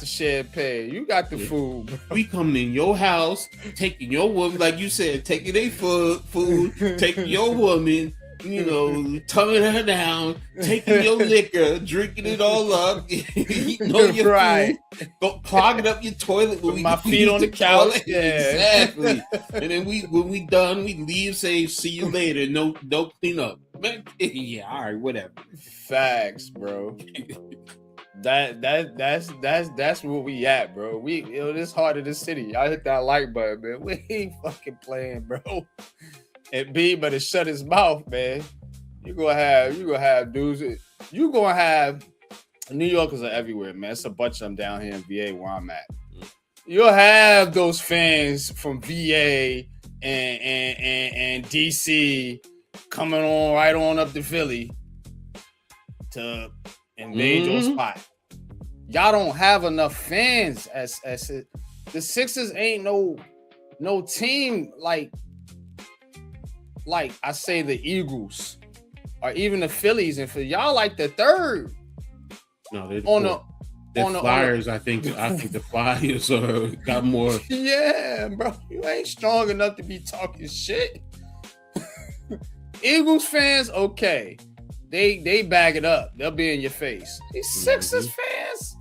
champagne. You got the food. Bro. We coming in your house, taking your woman, like you said, taking their food, taking your woman. Tonguing her down, taking your liquor, drinking it all up, eating all your food, clogging up your toilet with my feet on the couch. Yeah. Exactly. And then when we done, we leave, say, see you later. No clean up. Man, yeah, all right, whatever. Facts, bro. That's where we at, bro. This heart of the city. I hit that like button, man. We ain't fucking playing, bro. And but it shut his mouth, man. You gonna have dudes. You gonna have New Yorkers are everywhere, man. It's a bunch of them down here in VA where I'm at. You'll have those fans from VA and DC coming on right on up to Philly to invade your spot. y'all don't have enough fans as it. The Sixers ain't no team like I say the Eagles or even the Phillies, and for y'all like the third. No, they're the Flyers. I think the Flyers got more. Yeah, bro, you ain't strong enough to be talking shit. Eagles fans, okay, they bag it up. They'll be in your face. These Sixers fans,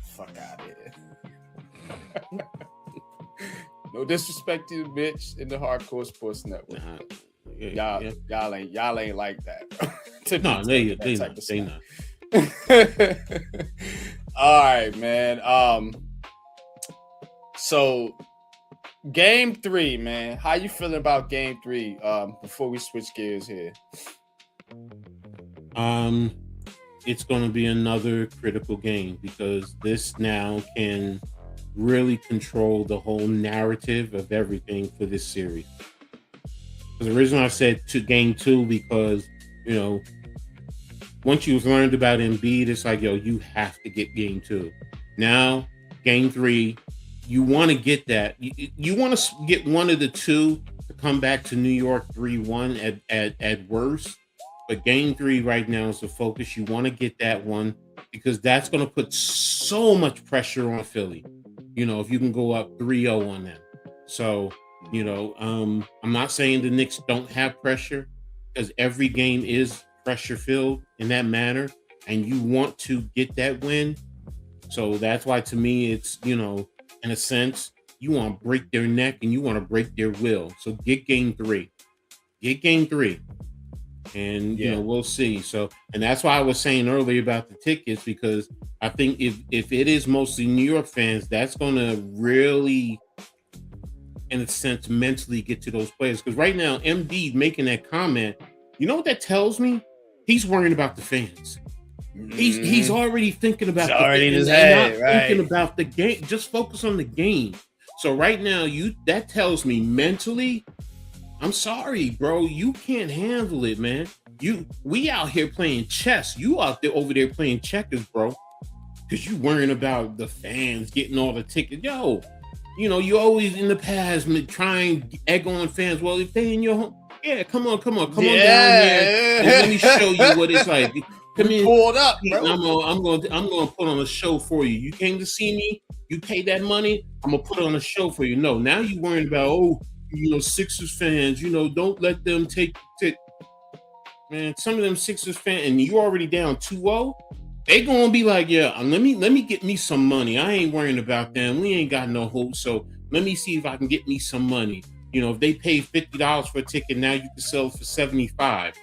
fuck out of here. No disrespect to you, bitch, in the Hardcore Sports Network. Y'all ain't like that. No, they not. All right, man. So game 3, man. How you feeling about game 3? Before we switch gears here. It's going to be another critical game because this now can really control the whole narrative of everything for this series. Because the reason I said to game 2 because once you've learned about Embiid, it's like you have to get game 2. Now game 3, you want to get that. You want to get one of the two to come back to New York 3-1 at worst. But game 3 right now is the focus. You want to get that one because that's going to put so much pressure on Philly. If you can go up 3-0 on them. So, I'm not saying the Knicks don't have pressure because every game is pressure filled in that manner. And you want to get that win. So that's why to me, it's, in a sense, you want to break their neck and you want to break their will. So get game 3. Get game 3. And, we'll see. So, and that's why I was saying earlier about the tickets, because I think if it is mostly New York fans, that's going to really, in a sense, mentally get to those players. Because right now, MD making that comment, you know what that tells me? He's worrying about the fans. He's already thinking about thinking about the game. Just focus on the game. So right now, that tells me mentally, I'm sorry, bro. You can't handle it, man. We out here playing chess. You out there over there playing checkers, bro. Because you worrying about the fans getting all the tickets. You always in the past try and egg on fans. Well, if they in your home, come on down here and let me show you what it's like. Come in, pulled up, bro. I'm going to put on a show for you. You came to see me. You paid that money. I'm gonna put on a show for you. No, now you worrying about Sixers fans. Don't let them take. Man, some of them Sixers fans, and you already down 2-0. They gonna be like, let me get me some money. I ain't worrying about them. We ain't got no hope. So let me see if I can get me some money. If they pay $50 for a ticket, now you can sell it for $75.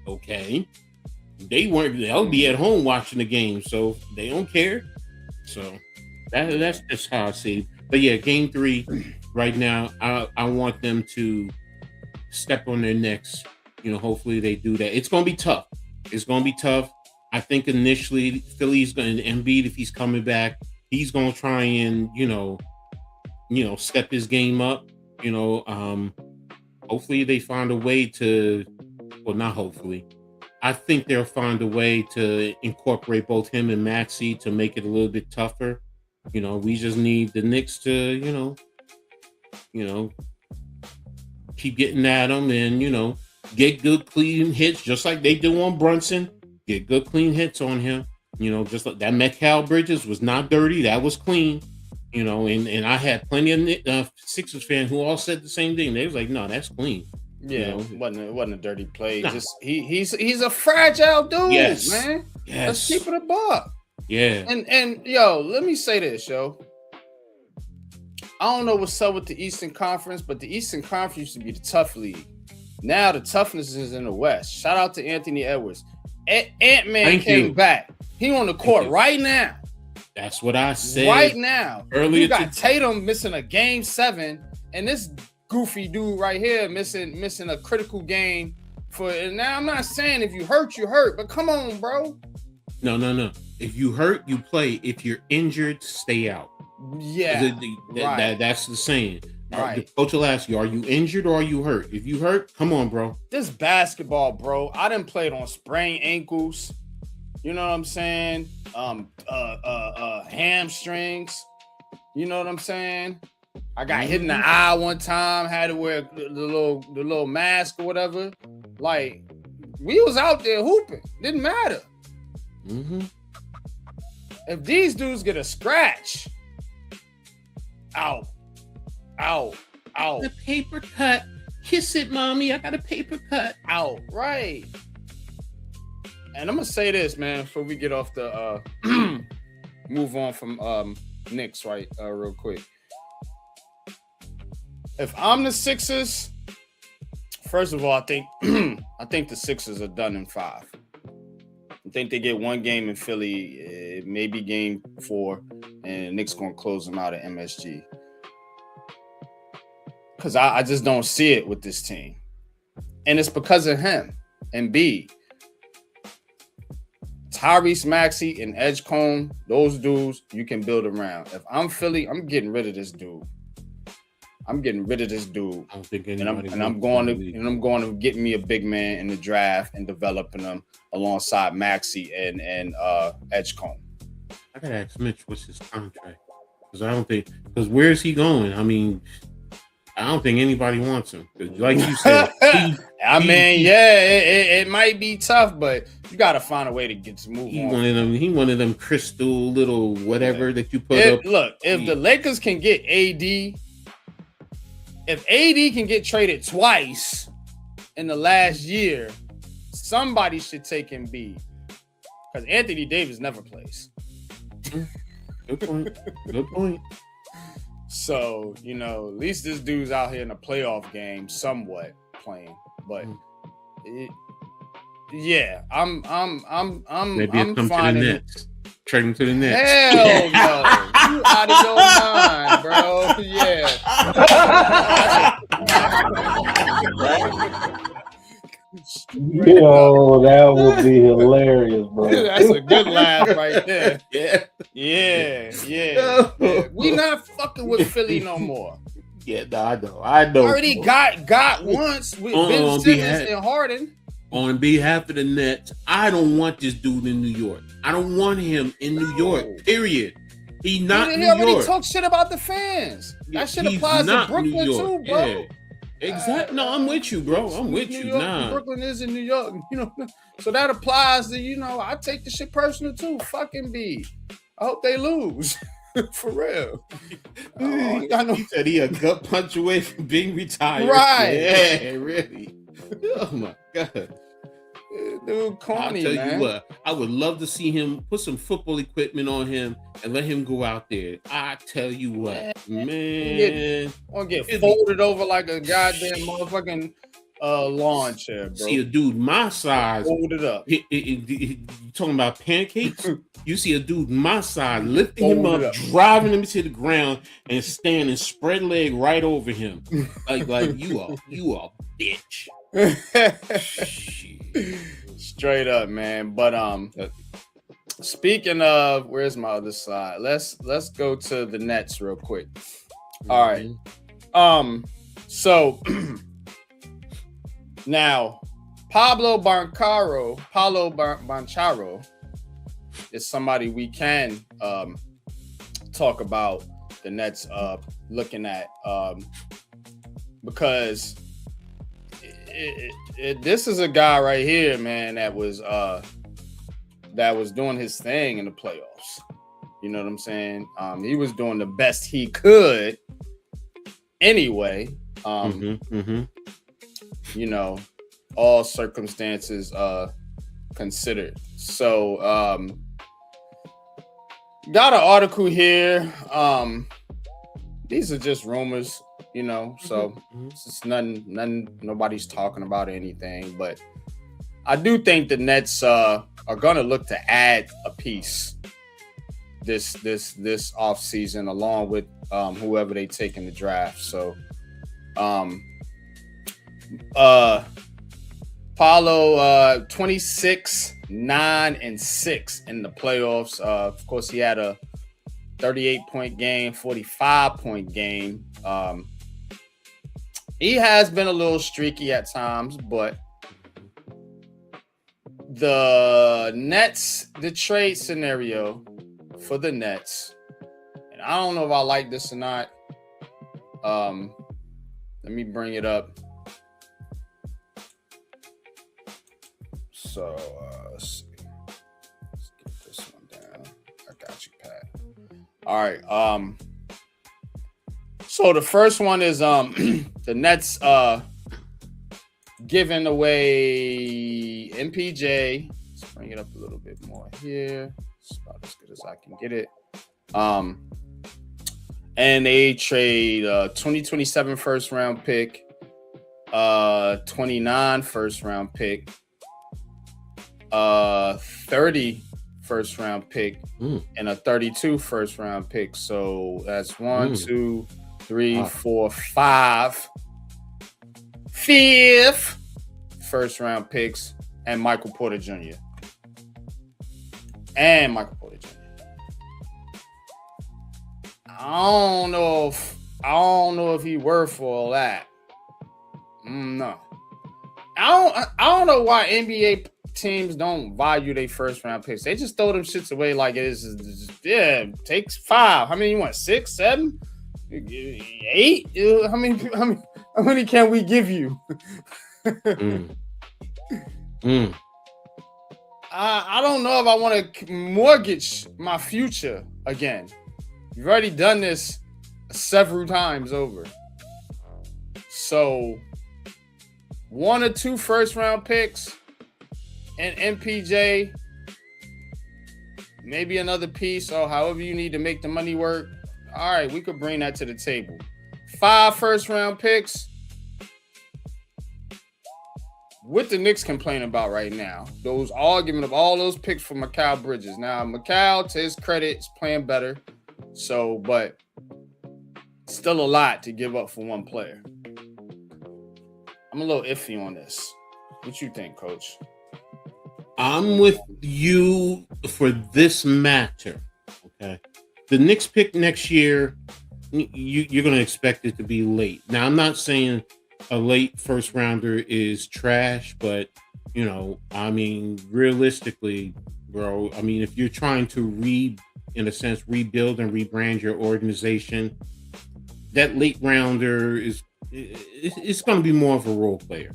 Okay. They'll be at home watching the game, so they don't care. So that's just how I see it. But yeah, game 3 right now, I want them to step on their necks. Hopefully they do that. It's gonna be tough. I think initially Philly's going to Embiid, if he's coming back, he's gonna try and step his game up. Hopefully they find a way to, well, not hopefully. I think they'll find a way to incorporate both him and Maxey to make it a little bit tougher. We just need the Knicks to, keep getting at him and, get good clean hits, just like they do on Brunson. Get good clean hits on him. Just like that Metcalf Bridges was not dirty. That was clean. And I had plenty of Sixers fans who all said the same thing. They was like, no, that's clean. Yeah, it wasn't a dirty play. Nah. Just he's a fragile dude, man. Yes. Let's keep it a buck. Yeah. And let me say this, yo. I don't know what's up with the Eastern Conference, but the Eastern Conference used to be the tough league. Now the toughness is in the West. Shout out to Anthony Edwards. Ant-Man came back. He on the court right now. That's what I said. Right now. Earlier, you got Tatum missing a game 7, and this goofy dude right here missing a critical game for. And now I'm not saying if you hurt, you hurt, but come on, bro. No. If you hurt, you play. If you're injured, stay out. Yeah, that's the saying. Right. The coach will ask you, are you injured or are you hurt? If you hurt, come on, bro. This basketball, bro. I done played on sprained ankles. You know what I'm saying? Hamstrings. You know what I'm saying? I got hit in the eye one time, had to wear the little mask or whatever. Like, we was out there hooping. Didn't matter. Mm-hmm. If these dudes get a scratch, out. A paper cut. Kiss it, mommy. I got a paper cut. Out. Right. And I'm gonna say this, man, before we get off the move on from Knicks, right? Real quick. If I'm the Sixers, first of all, I think the Sixers are done in 5. I think they get one game in Philly, maybe game 4, and Knicks gonna close them out at MSG. Because I just don't see it with this team. And it's because of him and B. Tyrese Maxey and Edgecombe, those dudes you can build around. If I'm Philly, I'm getting rid of this dude. I don't think anybody. I'm going to get me a big man in the draft and developing them alongside Maxey and Edgecombe. I gotta ask Mitch what's his contract, because where is he going? I mean, I don't think anybody wants him. Like you said, it might be tough, but you got to find a way to get to move on. He one of them crystal little whatever that you put up. Look, if the Lakers can get AD, if AD can get traded twice in the last year, somebody should take Embiid. Because Anthony Davis never plays. Good point. So, at least this dude's out here in a playoff game, somewhat playing. But I'm maybe I'm come finding to the Nets. Trade him to the Nets. Hell no. You out of your mind, bro. Yeah. Yo, that would be hilarious, bro. That's a good laugh right there. Yeah. We not fucking with Philly no more. Yeah, I know. Already got once with Ben Simmons and Harden. On behalf of the Nets, I don't want this dude in New York. I don't want him in New York, period. He not New York. He already talk shit about the fans. That shit applies to Brooklyn too, bro. Yeah. Exactly. No, I'm with you, bro. I'm with you. Nah. Brooklyn is in New York, so that applies to, I take the shit personal too. Fucking B. I hope they lose. For real. He said he a gut punch away from being retired. Right. Yeah, really. Oh my God. Dude, corny, I'll tell man. you what, I would love to see him put some football equipment on him and let him go out there. I tell you what, man. I'll get folded over like a goddamn motherfucking lawn chair, bro. See a dude my size. Fold it up. You talking about pancakes? You see a dude my size lifting him up, driving him to the ground, and standing spread leg right over him. Like you are bitch. Straight up, man. But speaking of, where's my other side? Let's go to the Nets real quick. All right. So now Paolo Banchero is somebody we can talk about the Nets looking at because this is a guy right here, man, that was doing his thing in the playoffs. You know what I'm saying? He was doing the best he could anyway. All circumstances considered. So got an article here. These are just rumors, so it's just nothing, nobody's talking about anything, but I do think the Nets are gonna look to add a piece this off season along with whoever they take in the draft. So Paolo 26, 9, and 6 in the playoffs. Of course, he had a 38-point game, 45-point game. He has been a little streaky at times, but the Nets, the trade scenario for the Nets, and I don't know if I like this or not. Let me bring it up. So let's see. Let's get this one down. I got you, Pat. All right. So the first one is the Nets giving away MPJ. Let's bring it up a little bit more here. It's about as good as I can get it. And they trade 2027 first round pick, 29 first round pick, 30 first round pick, and a 32 first round pick. So that's 1, 2, 3, 4, 5. Fifth first round picks and Michael Porter Jr. I don't know if he worth all that. No. I don't know why NBA teams don't value their first round picks. They just throw them shits away like it is. Yeah, takes 5. How many you want? 6, 7, 8? How many can we give you? I don't know if I want to mortgage my future again. You've already done this several times over. So 1 or 2 first round picks and MPJ, maybe another piece or however you need to make the money work. All right, we could bring that to the table. 5 first round picks. What the Knicks complain about right now, those argument of all those picks for Mikal Bridges. Now, Mikal, to his credit, is playing better. So, but still a lot to give up for one player. I'm a little iffy on this. What you think, Coach? I'm with you for this matter. Okay. The Knicks pick next year, you're going to expect it to be late. Now, I'm not saying a late first rounder is trash, but, you know, I mean, realistically, bro, I mean, if you're trying to in a sense, rebuild and rebrand your organization, that late rounder it's going to be more of a role player.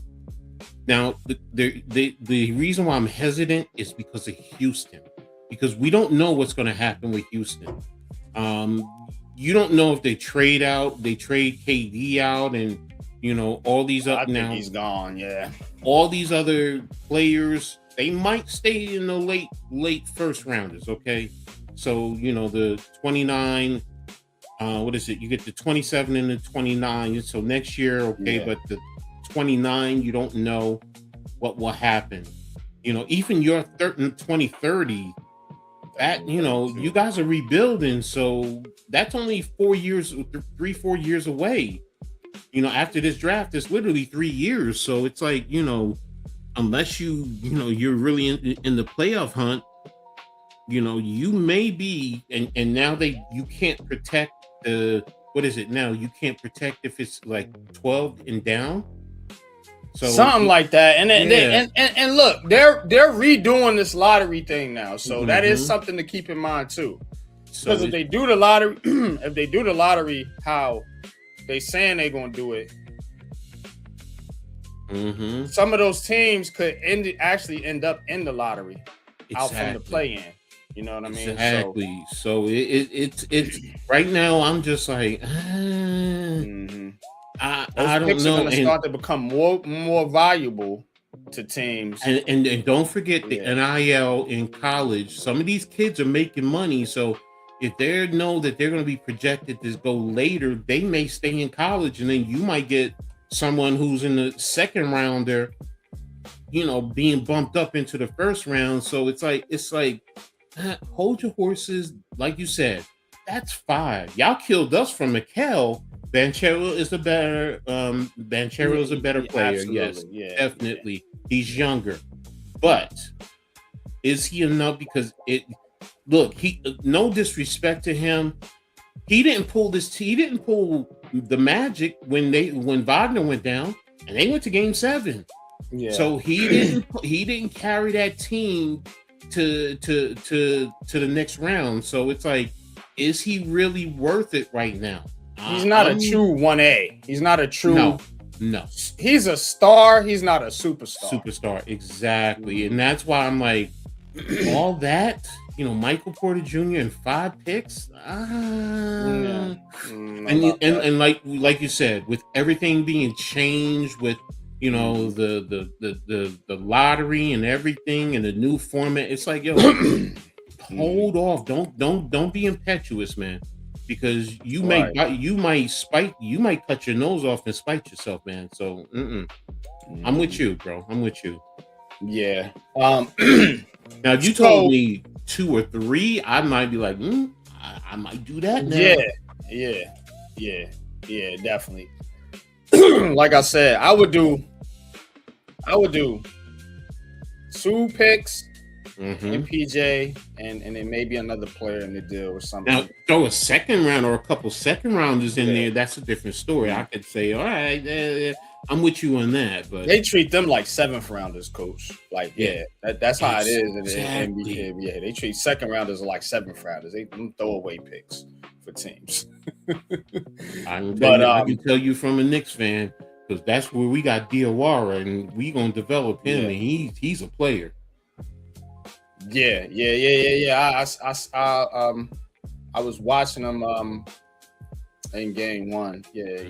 Now, the reason why I'm hesitant is because of Houston, because we don't know what's going to happen with Houston. You don't know if they trade KD out, and you know all these up now. He's gone. Yeah, all these other players, they might stay in the late first rounders. Okay. So, you know, the 29, what is it? You get the 27 and the 29. So next year, okay, yeah. But the 29, you don't know what will happen. You know, even your 2030, that, you know, you guys are rebuilding. So that's only 4 years, 3-4 years away. You know, after this draft, it's literally 3 years. So it's like, you know, unless you're really in the playoff hunt, you know, you may be, and now you can't protect what is it now? You can't protect if it's like 12 and down. So something like that. And look, they're redoing this lottery thing now. So that is something to keep in mind too. Because if they do the lottery, how they saying they're gonna do it, some of those teams could actually end up in the lottery out from the play-in. You know what I mean? Exactly. So it's right now. I'm just like, I don't know. Are going to start to become more valuable to teams. And don't forget the NIL in college. Some of these kids are making money, so if they know that they're going to be projected to go later, they may stay in college, and then you might get someone who's in the second rounder, you know, being bumped up into the first round. So it's like. Hold your horses, like you said. That's 5. Y'all killed us from Mikal. Banchero is a better player. Absolutely. Yes, definitely. Yeah. He's younger, but is he enough? Because no disrespect to him, he didn't pull the magic when Wagner went down, and they went to Game 7. Yeah. So he didn't carry that team to the next round. So it's like, is he really worth it right now? He's not a true 1A. He's not a true. No. He's a star. He's not a superstar. Superstar, exactly. And that's why I'm like, all that, Michael Porter Jr. and 5 picks. And like you said, with everything being changed, with the lottery and everything and the new format, it's like, yo, hold off. Don't be impetuous, man. Because you might cut your nose off and spite yourself, man. So I'm with you, bro. I'm with you. Yeah. Now, if you told me 2 or 3, I might be like, I might do that now. Yeah, definitely. Like I said, I would do 2 picks in PJ and then maybe another player in the deal or something. Now, throw a second round or a couple second rounders in there. That's a different story. I could say, all right, I'm with you on that. But they treat them like 7th rounders, coach. Like, that's how it is in the NBA. Yeah, they treat second rounders like 7th rounders. They throw away picks for teams. I can tell you from a Knicks fan, because that's where we got Diawara, and we gonna develop him, and he's a player. Yeah. I was watching him in game 1. Yeah.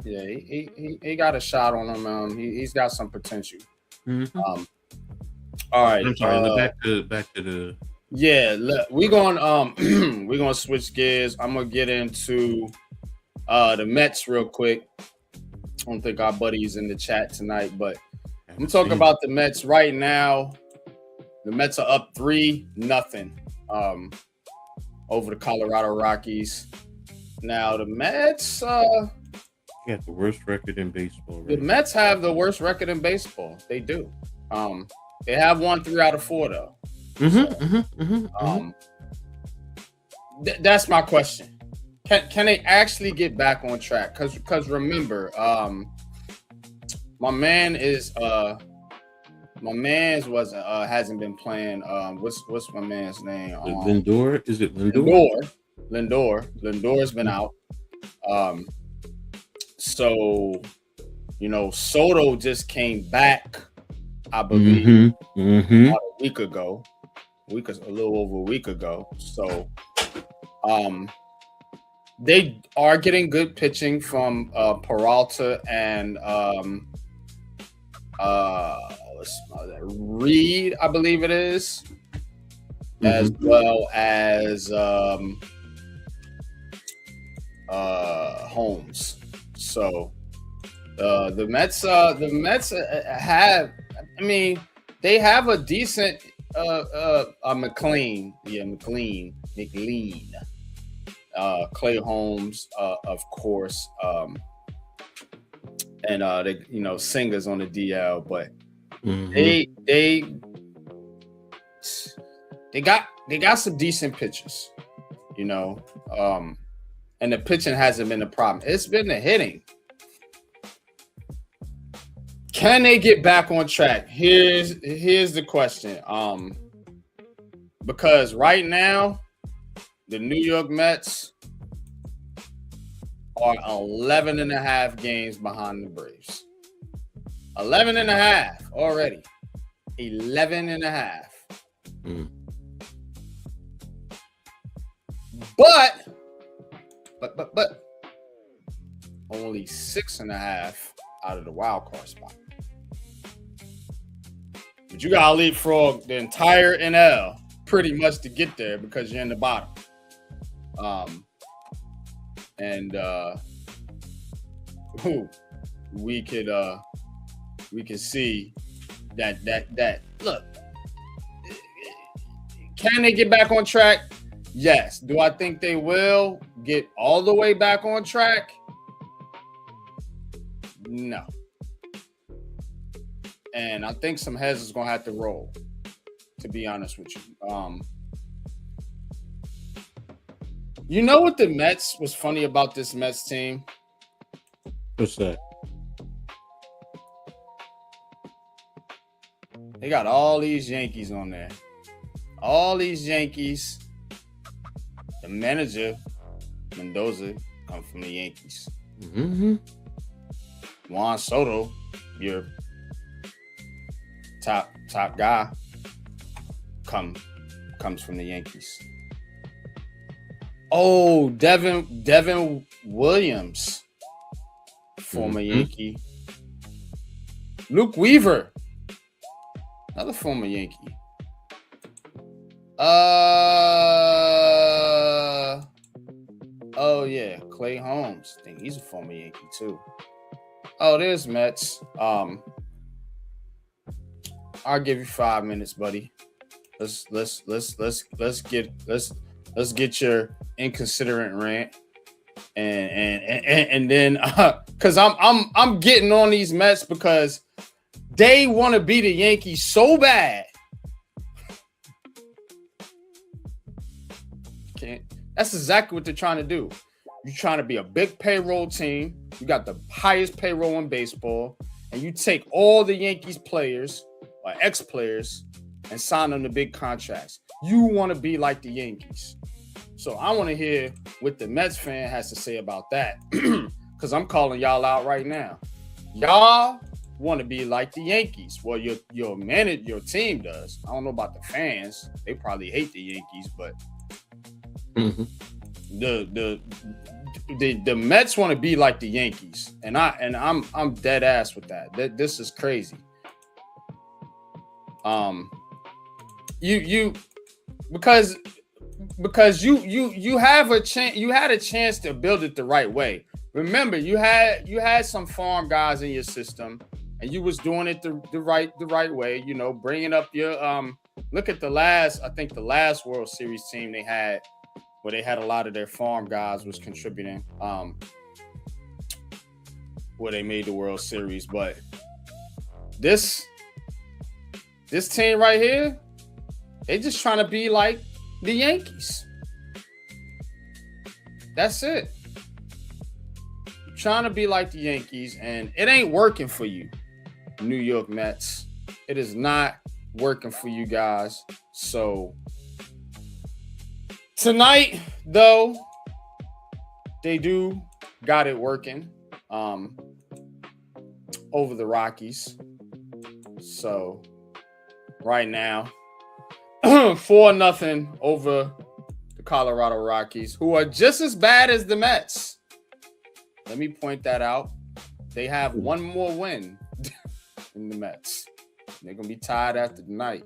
Yeah, he got a shot on him. He's got some potential. All right. I'm sorry. Back to the. Yeah, we're gonna switch gears. I'm gonna get into the Mets real quick. I don't think our buddy's in the chat tonight, but I'm talking about the Mets right now. The Mets are up 3-0 over the Colorado Rockies. Now the Mets got the worst record in baseball. The Mets have the worst record in baseball. They do. They have won 3 out of 4 though. That's my question. Can they actually get back on track? Because remember, my man's hasn't been playing. What's my man's name? Lindor? Is it Lindor? Lindor's been out. So Soto just came back, I believe, about a week ago. A little over a week ago. So they are getting good pitching from Peralta and Reed, I believe it is, as well as Holmes. So the Mets have, they have a decent McLean, Clay Holmes, of course, and Singer's on the DL, but they got some decent pitchers, and the pitching hasn't been a problem. It's been the hitting. Can they get back on track? Here's the question. Because right now, the New York Mets are 11.5 games behind the Braves. 11.5 already. 11.5. But only 6.5 out of the wild card spot. But you gotta leapfrog the entire NL pretty much to get there because you're in the bottom. We could see that look. Can they get back on track? Yes. Do I think they will get all the way back on track? No. And I think some heads is gonna have to roll, to be honest with you. You know what the Mets was funny about this Mets team? What's that? They got all these Yankees on there. All these Yankees. The manager, Mendoza, come from the Yankees. Mm-hmm. Juan Soto, your top guy, comes from the Yankees. Oh, Devin Williams, former Yankee. Luke Weaver, another former Yankee. Oh yeah, Clay Holmes. I think he's a former Yankee too. Oh, there's Mets. I'll give you 5 minutes, buddy. Let's get your inconsiderate rant, and then because I'm getting on these Mets because they want to be the Yankees so bad. That's exactly what they're trying to do. You're trying to be a big payroll team. You got the highest payroll in baseball, and you take all the Yankees players or ex-players and sign them to big contracts. You want to be like the Yankees. So I want to hear what the Mets fan has to say about that, because I'm calling y'all out right now. Y'all want to be like the Yankees. Well, your team does. I don't know about the fans. They probably hate the Yankees, but the Mets want to be like the Yankees, and I'm dead ass with that. This is crazy. Because you have a chance. You had a chance to build it the right way. Remember, you had some farm guys in your system, and you was doing it the right way. You know, bringing up your look at the last World Series team they had, where they had a lot of their farm guys was contributing, where they made the World Series. But this team right here, they just trying to be like the Yankees. That's it. You're trying to be like the Yankees, and it ain't working for you, New York Mets. It is not working for you guys. So tonight, though, they do got it working over the Rockies. So right now, 4-0 over the Colorado Rockies, who are just as bad as the Mets. Let me point that out. They have one more win than the Mets. They're going to be tied after tonight.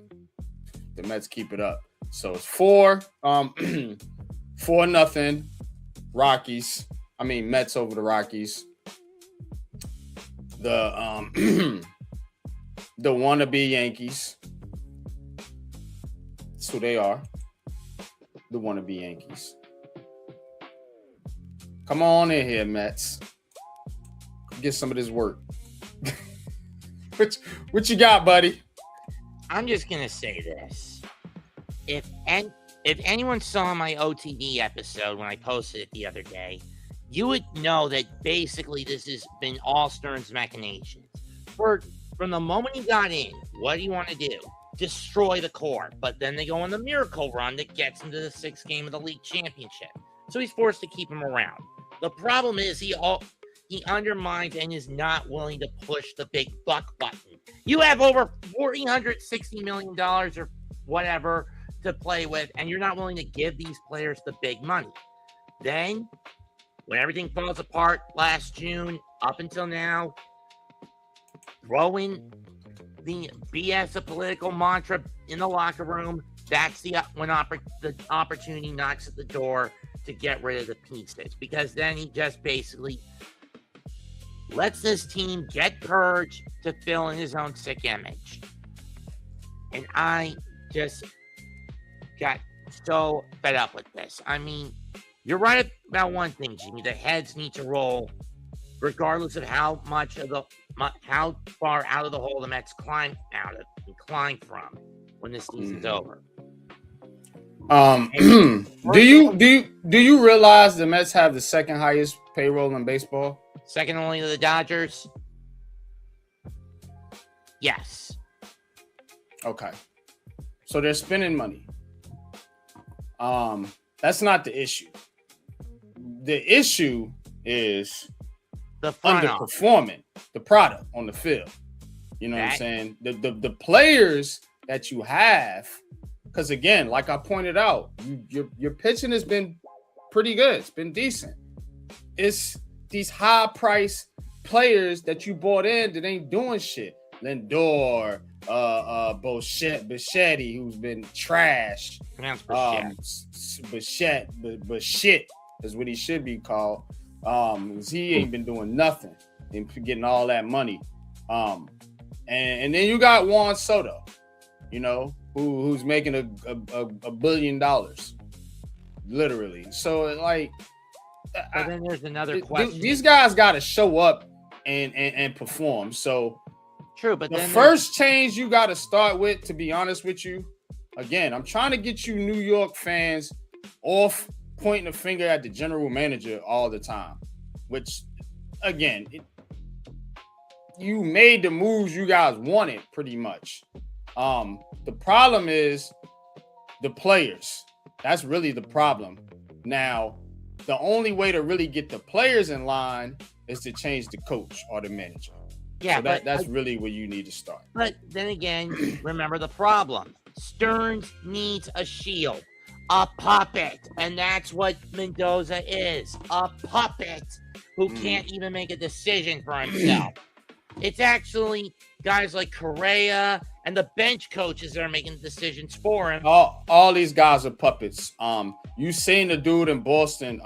The Mets keep it up. So it's 4-0 Rockies. I mean Mets over the Rockies. The the wannabe Yankees. That's who they are. The wannabe Yankees. Come on in here, Mets. Get some of this work. What you got, buddy? I'm just gonna say this. If anyone saw my OTV episode when I posted it the other day, you would know that basically this has been all Stern's machinations. From the moment he got in, what do you want to do? Destroy the core. But then they go on the miracle run that gets him to the 6th game of the league championship. So he's forced to keep him around. The problem is he undermines and is not willing to push the big buck button. You have over $460 million or whatever to play with, and you're not willing to give these players the big money. Then, when everything falls apart last June up until now, throw in the BS of political mantra in the locker room. That's when the opportunity knocks at the door to get rid of the pieces, because then he just basically lets this team get purged to fill in his own sick image. And I just got so fed up with this. I mean, you're right about one thing, Jimmy. The heads need to roll, regardless of how far out of the hole the Mets climb from when this season's over. Do you realize the Mets have the second highest payroll in baseball? Second only to the Dodgers? Yes. Okay. So they're spending money. That's not the issue. The issue is The front underperforming the product on the field. You know what I'm saying? The players that you have, because again, like I pointed out, your pitching has been pretty good. It's been decent. It's these high price players that you bought in that ain't doing shit. Lindor, Bichetti, who's been trash. Bichette is what he should be called. He ain't been doing nothing and getting all that money. And then you got Juan Soto, you know, who's making a $1 billion, literally. So like, but then there's another question. These guys got to show up and perform. So true, but the then first change you got to start with, to be honest with you, again, I'm trying to get you New York fans off pointing a finger at the general manager all the time, which again, you made the moves you guys wanted pretty much. The problem is the players. That's really the problem. Now, the only way to really get the players in line is to change the coach or the manager. Yeah, so that's really where you need to start. But then again, remember the problem. Stearns needs a shield, a puppet, and that's what Mendoza is, a puppet who can't even make a decision for himself. It's actually guys like Correa and the bench coaches that are making decisions for him. All these guys are puppets. You seen the dude in Boston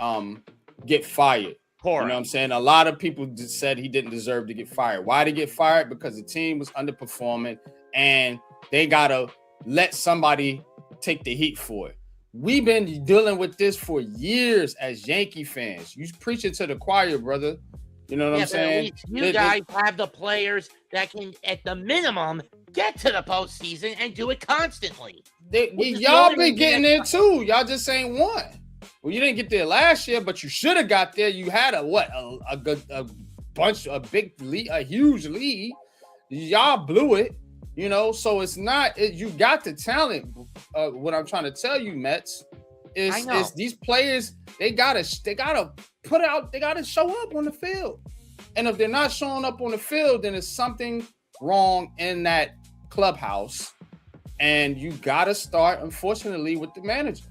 get fired. You know what I'm saying? A lot of people said he didn't deserve to get fired. Why did he get fired? Because the team was underperforming and they gotta let somebody take the heat for it. We've been dealing with this for years as Yankee fans. You preach it to the choir, brother. You know what I'm saying? At least you guys have the players that can, at the minimum, get to the postseason and do it constantly. Y'all been getting there too. Y'all just ain't won. Well, you didn't get there last year, but you should have got there. You had a huge lead. Y'all blew it, you know. So it's not. You got the talent. What I'm trying to tell you, Mets, is these players. They gotta put out. They gotta show up on the field. And if they're not showing up on the field, then there's something wrong in that clubhouse. And you gotta start, unfortunately, with the manager.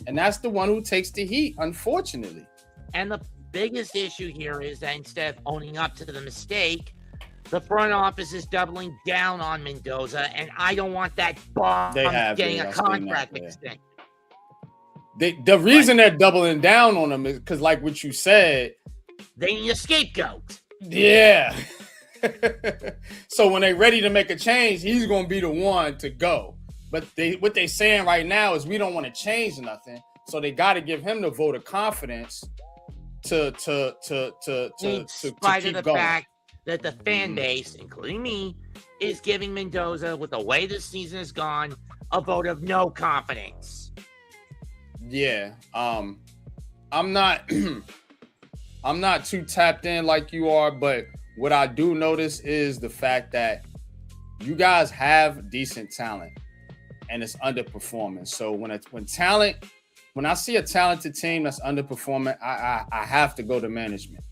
And that's the one who takes the heat, unfortunately. And the biggest issue here is that instead of owning up to the mistake, the front office is doubling down on Mendoza, and I don't want that bomb getting a contract extension. The reason they're doubling down on him is because, like what you said, they need a scapegoat. Yeah. So when they're ready to make a change, he's going to be the one to go. But what they're saying right now is we don't want to change nothing. So they got to give him the vote of confidence to keep the going. Fact that the fan base, including me, is giving Mendoza, with the way this season has gone, a vote of no confidence. Yeah. I'm not I'm not too tapped in like you are, but what I do notice is the fact that you guys have decent talent and it's underperforming. So when I see a talented team that's underperforming, I have to go to management.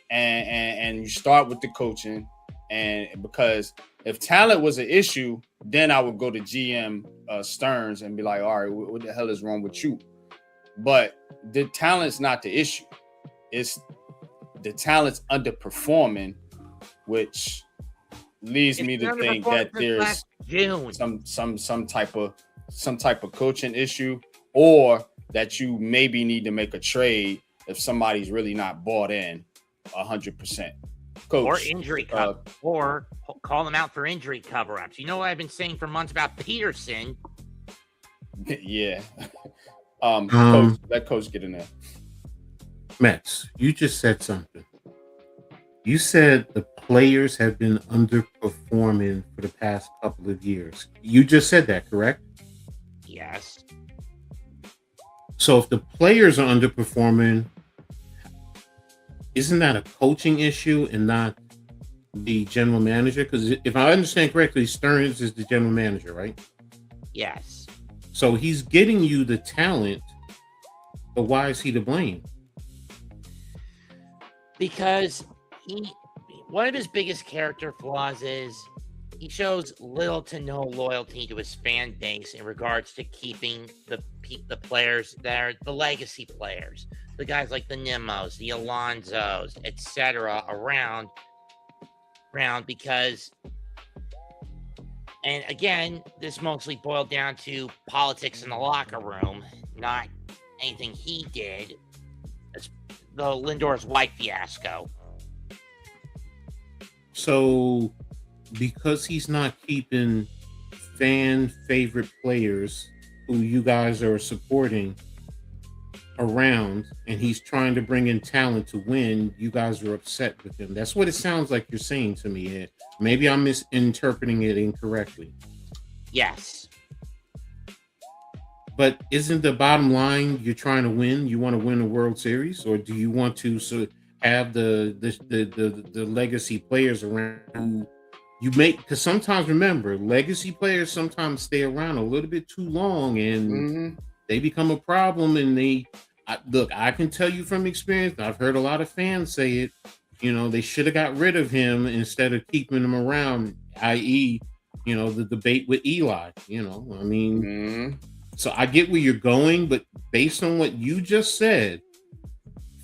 And you start with the coaching, and because if talent was an issue, then I would go to GM Stearns and be like, all right, what the hell is wrong with you? But the talent's not the issue. It's the talent's underperforming, which leads me to think that there's some type of coaching issue, or that you maybe need to make a trade if somebody's really not bought in 100%. Coach, or injury cover, or call them out for injury cover-ups. You know what I've been saying for months about Peterson? Yeah. Coach, let Coach get in there. Mets, you just said something. You said the players have been underperforming for the past couple of years. You just said that, correct? Yes. So if the players are underperforming, isn't that a coaching issue and not the general manager? Because if I understand correctly, Stearns is the general manager, right? Yes. So he's getting you the talent, but why is he to blame? Because one of his biggest character flaws is he shows little to no loyalty to his fan base in regards to keeping the players that are the legacy players, the guys like the Nimos, the Alonzos, etc. around because, and again, this mostly boiled down to politics in the locker room, not anything he did. It's the Lindor's wife fiasco. So, because he's not keeping fan favorite players who you guys are supporting around, and he's trying to bring in talent to win, you guys are upset with him. That's what it sounds like you're saying to me. Maybe I'm misinterpreting it incorrectly. Yes. But isn't the bottom line you're trying to win? You want to win a World Series, or do you want to have the legacy players around who you make? Because sometimes, remember, legacy players sometimes stay around a little bit too long, and they become a problem. And look, I can tell you from experience, I've heard a lot of fans say it. You know, they should have got rid of him instead of keeping him around. I.e., you know, the debate with Eli. You know, I mean. So I get where you're going, but based on what you just said,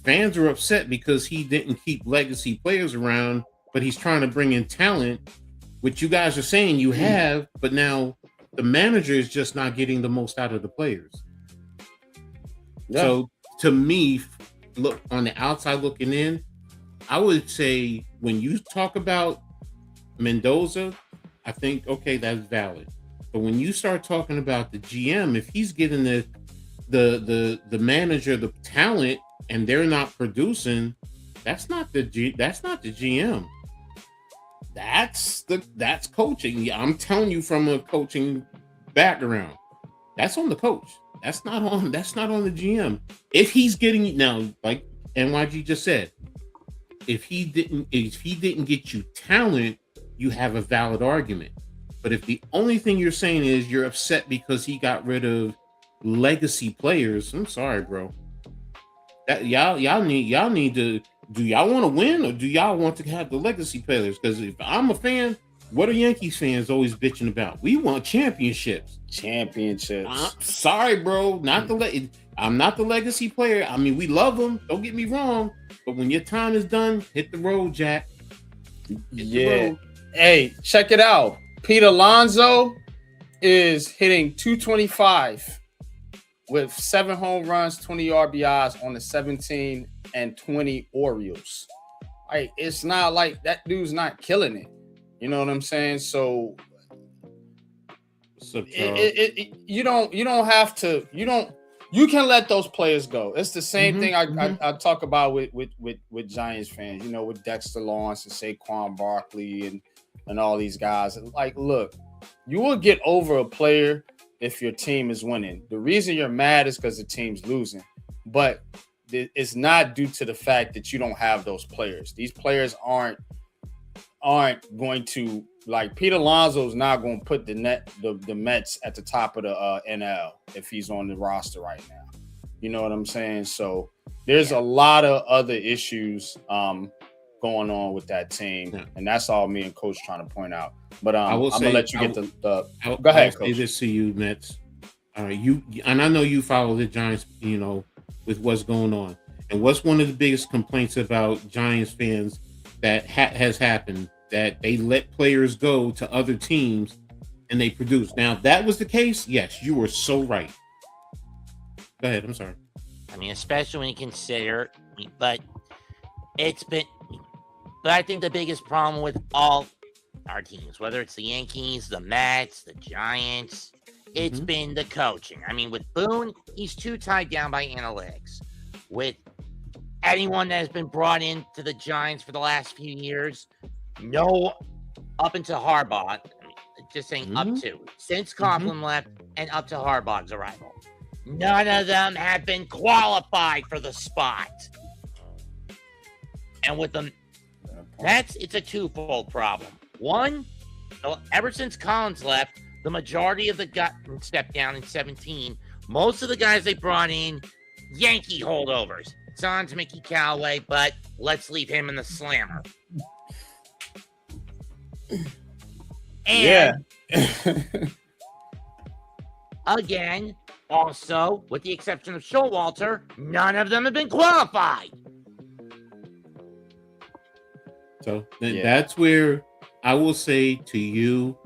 fans are upset because he didn't keep legacy players around, but he's trying to bring in talent, which you guys are saying you have, but now the manager is just not getting the most out of the players. Yeah. So to me, look, on the outside looking in, I would say when you talk about Mendoza, I think, okay, that's valid. But when you start talking about the GM, if he's getting the manager the talent and they're not producing, that's not the GM. That's coaching. Yeah, I'm telling you from a coaching background. That's on the coach. That's not on the GM. If he's getting now, like NYG just said, if he didn't get you talent, you have a valid argument. But if the only thing you're saying is you're upset because he got rid of legacy players, I'm sorry, bro. That y'all need to. Do y'all want to win or do y'all want to have the legacy players? Because if I'm a fan, what are Yankees fans always bitching about? We want championships. I'm sorry, bro. I'm not the legacy player. I mean, we love them. Don't get me wrong. But when your time is done, hit the road, Jack. Hit the road. Hey, check it out. Pete Alonso is hitting 225 with 7 home runs, 20 RBIs on the 17 and 20 Orioles. Like, it's not like that dude's not killing it. You know what I'm saying? So you don't have to. You can let those players go. It's the same thing I talk about with Giants fans. You know, with Dexter Lawrence and Saquon Barkley and all these guys. Like, look, you will get over a player if your team is winning. The reason you're mad is because the team's losing, but it's not due to the fact that you don't have those players. These players aren't going to, like, Pete Alonso is not going to put the Mets at the top of the NL if he's on the roster right now. You know what I'm saying? So there's a lot of other issues going on with that team, and that's all me and Coach trying to point out. But I'm gonna let you get the. Go ahead, Coach. Say this to you, Mets. You and I know you follow the Giants, you know, with what's going on. And what's one of the biggest complaints about Giants fans that has happened, that they let players go to other teams and they produce. Now, if that was the case, yes, you were so right. Go ahead. I'm sorry. I mean, especially when you consider, but I think the biggest problem with all our teams, whether it's the Yankees, the Mets, the Giants, it's been the coaching. I mean, with Boone, he's too tied down by analytics. With anyone that has been brought into the Giants for the last few years, up until Harbaugh, just saying up to, since Coughlin left and up to Harbaugh's arrival, none of them have been qualified for the spot. And with them, It's a twofold problem. One, ever since Collins left, the majority of the guys stepped down in 17. Most of the guys they brought in, Yankee holdovers. Sans Mickey Callaway, but let's leave him in the slammer. And again, also, with the exception of Showalter, none of them have been qualified. So that's where I will say to you,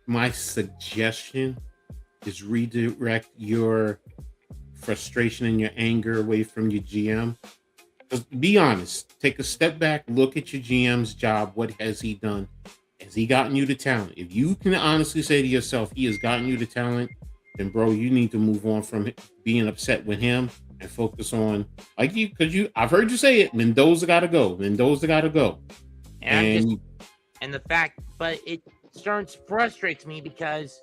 my suggestion is redirect your frustration and your anger away from your GM. Just be honest. Take a step back. Look at your GM's job. What has he done? Has he gotten you the talent? If you can honestly say to yourself, he has gotten you the talent, then bro, you need to move on from being upset with him and focus on I've heard you say it. Mendoza gotta go. And the fact, but it frustrates me because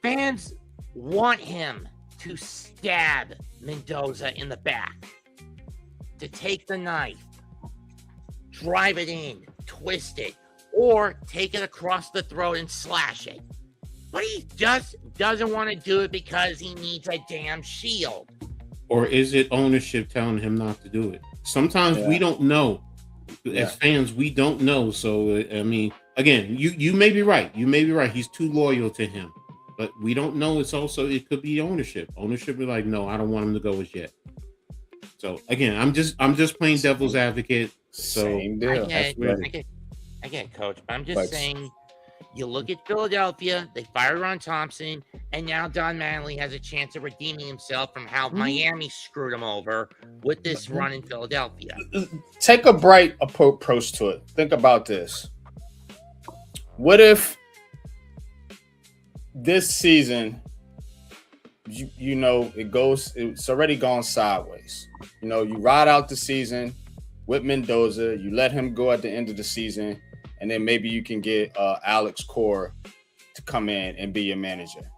fans want him to stab Mendoza in the back, to take the knife, drive it in, twist it, or take it across the throat and slash it. But he just doesn't want to do it because he needs a damn shield. Or is it ownership telling him not to do it? Sometimes we don't know. As fans, we don't know. So, I mean, again, you may be right. He's too loyal to him. But we don't know. It could be ownership. Ownership is like, no, I don't want him to go as yet. So again, I'm just playing devil's advocate. So same deal. I get it, Coach. I'm just saying, you look at Philadelphia, they fired Ron Thompson, and now Don Mattingly has a chance of redeeming himself from how Miami screwed him over with this run in Philadelphia. Take a bright approach to it. Think about this. What if this season, it's already gone sideways. You ride out the season with Mendoza, you let him go at the end of the season, and then maybe you can get Alex Cora to come in and be your manager.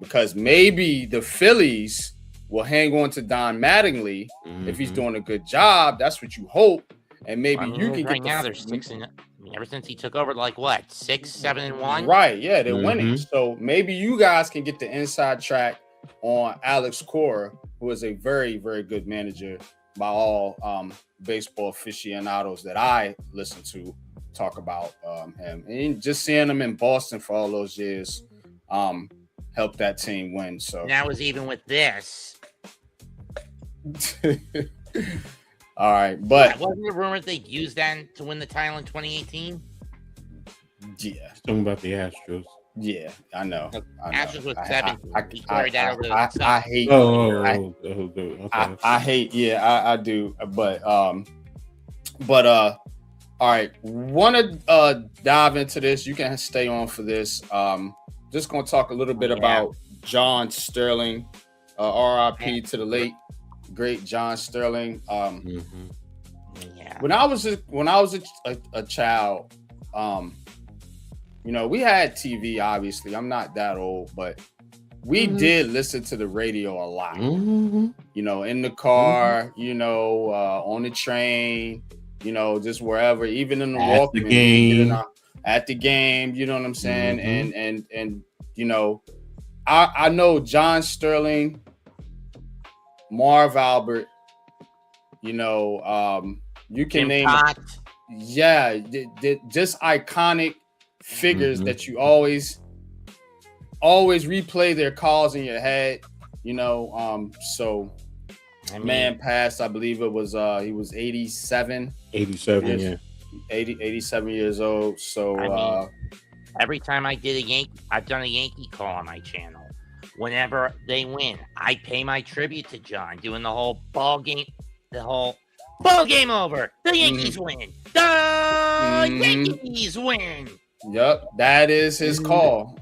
Because maybe the Phillies will hang on to Don Mattingly if he's doing a good job. That's what you hope. And maybe you can right now they're 6 and ever since he took over, 6, 7 and 1. Right, yeah, they're winning. So maybe you guys can get the inside track on Alex Cora, who is a very, very good manager by all baseball aficionados that I listen to talk about him. And just seeing him in Boston for all those years helped that team win. So that was even with this. All right, but wasn't it rumored they'd use that to win the title in 2018? Yeah, talking about the Astros. Yeah, I know. Astros was 7. I hate. I hate. Yeah, I do. But all right. Want to dive into this? You can stay on for this. Just gonna talk a little bit about John Sterling. R.I.P. to the late great John Sterling. When I was a child, we had TV. Obviously, I'm not that old, but we did listen to the radio a lot. In the car, on the train, just wherever, even in the Walkman, at the game. You know what I'm saying? And I know John Sterling, Marv Albert, you can name just iconic figures that you always replay their calls in your head, so man passed, I believe it was he was 87 yeah, 87 years old. So every time I did I've done a Yankee call on my channel. Whenever they win, I pay my tribute to John, doing the whole ball game over. The Yankees win. The Yankees win. Yep, that is his call.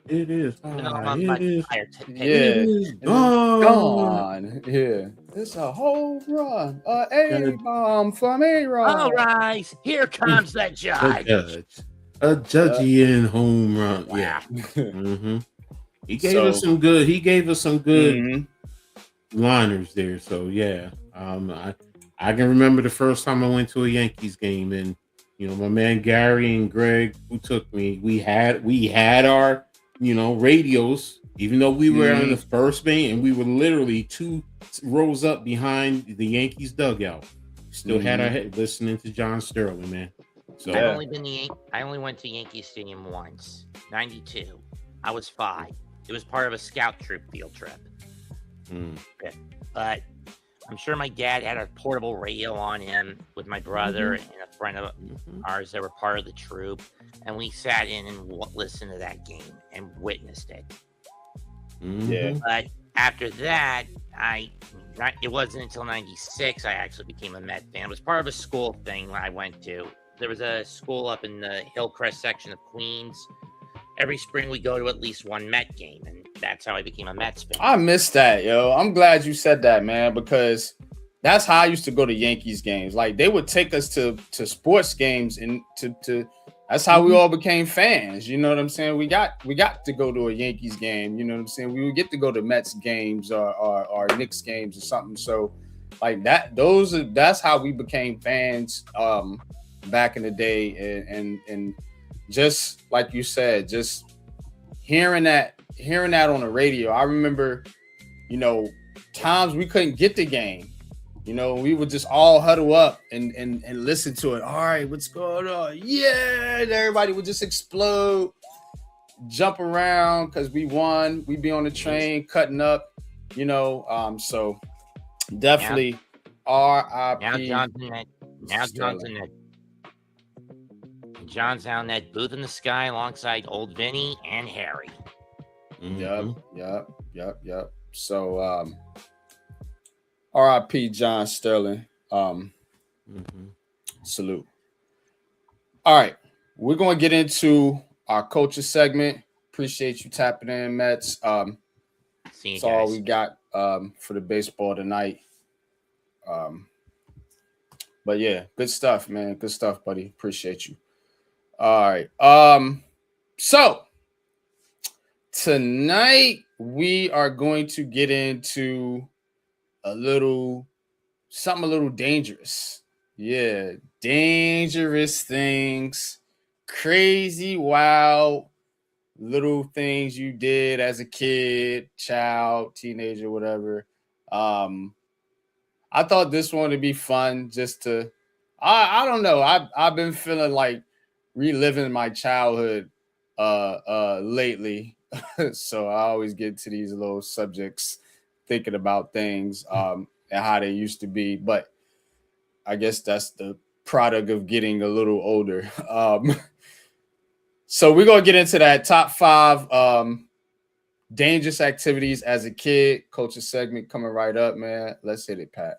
It is. It is gone. Yeah, it's a home run. A-bomb from A-Rod. All right, here comes the judge. A judgey home run. Wow. Yeah. He gave us some good. He gave us some good liners there. So yeah, I can remember the first time I went to a Yankees game, and my man Gary and Greg, who took me, we had our radios, even though we were in the first bay, and we were literally 2 rows up behind the Yankees dugout. Still had our head listening to John Sterling, man. So I only went to Yankee Stadium once, 92. I was 5. It was part of a scout troop field trip. But I'm sure my dad had a portable radio on him with my brother and a friend of ours that were part of the troop, and we sat in and listened to that game and witnessed it. Yeah. But after that, it wasn't until 96 I actually became a Met fan. It was part of a school thing I went to. There was a school up in the Hillcrest section of Queens. Every spring we go to at least one Met game, and that's how I became a Mets fan. I missed that, yo. I'm glad you said that, man, because that's how I used to go to Yankees games. Like, they would take us to sports games, and to that's how we all became fans. You know what I'm saying? We got to go to a Yankees game. You know what I'm saying? We would get to go to Mets games or Knicks games or something. So, like that's how we became fans back in the day, and just like you said, just hearing that on the radio. I remember, times we couldn't get the game. We would just all huddle up and listen to it. All right, what's going on? Yeah, and everybody would just explode, jump around because we won. We'd be on the train cutting up, so definitely R.I.P. Now John's in that. John's down that booth in the sky alongside old Vinny and Harry. Yep. So, R.I.P. John Sterling. Salute. All right, we're going to get into our culture segment. Appreciate you tapping in, Mets. That's all we got for the baseball tonight. But yeah, good stuff, man. Good stuff, buddy. Appreciate you. All right. So tonight we are going to get into something a little dangerous. Yeah, dangerous things, crazy, wild little things you did as a kid, child, teenager, whatever. I thought this one would be fun just to, I don't know. I've been feeling like reliving my childhood lately. So I always get to these little subjects thinking about things and how they used to be. But I guess that's the product of getting a little older. So we're going to get into that top 5 dangerous activities as a kid. Culture segment coming right up, man. Let's hit it, Pat.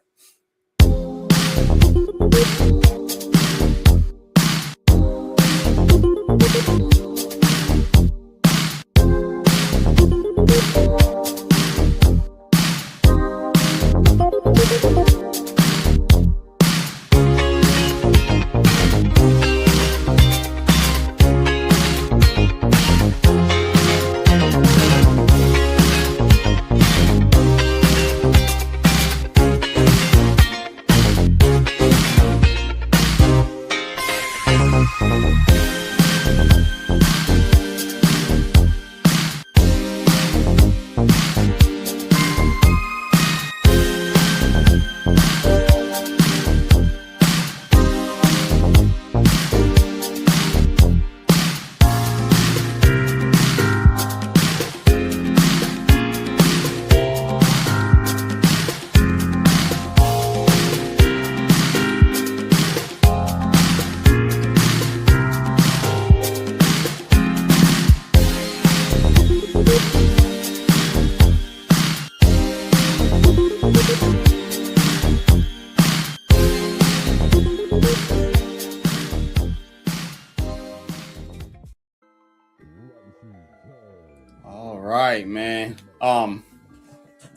All right, man.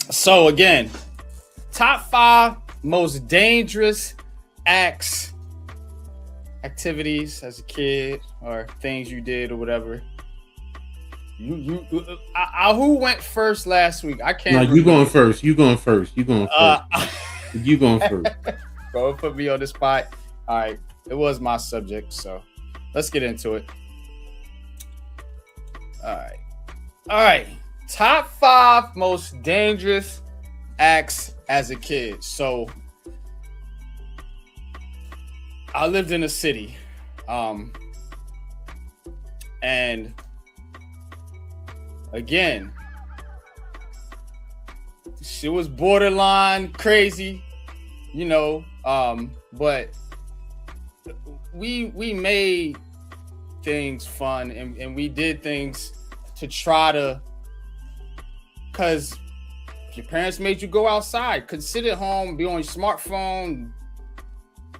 So again, top 5 most dangerous activities as a kid, or things you did or whatever. Who went first last week? I can't. No, you going first. You going first. You going first. Bro, put me on the spot. All right. It was my subject, so let's get into it. All right. Top 5 most dangerous acts as a kid. So I lived in a city. And again, she was borderline crazy, but we made things fun and we did things to try to, because your parents made you go outside, could sit at home, be on your smartphone,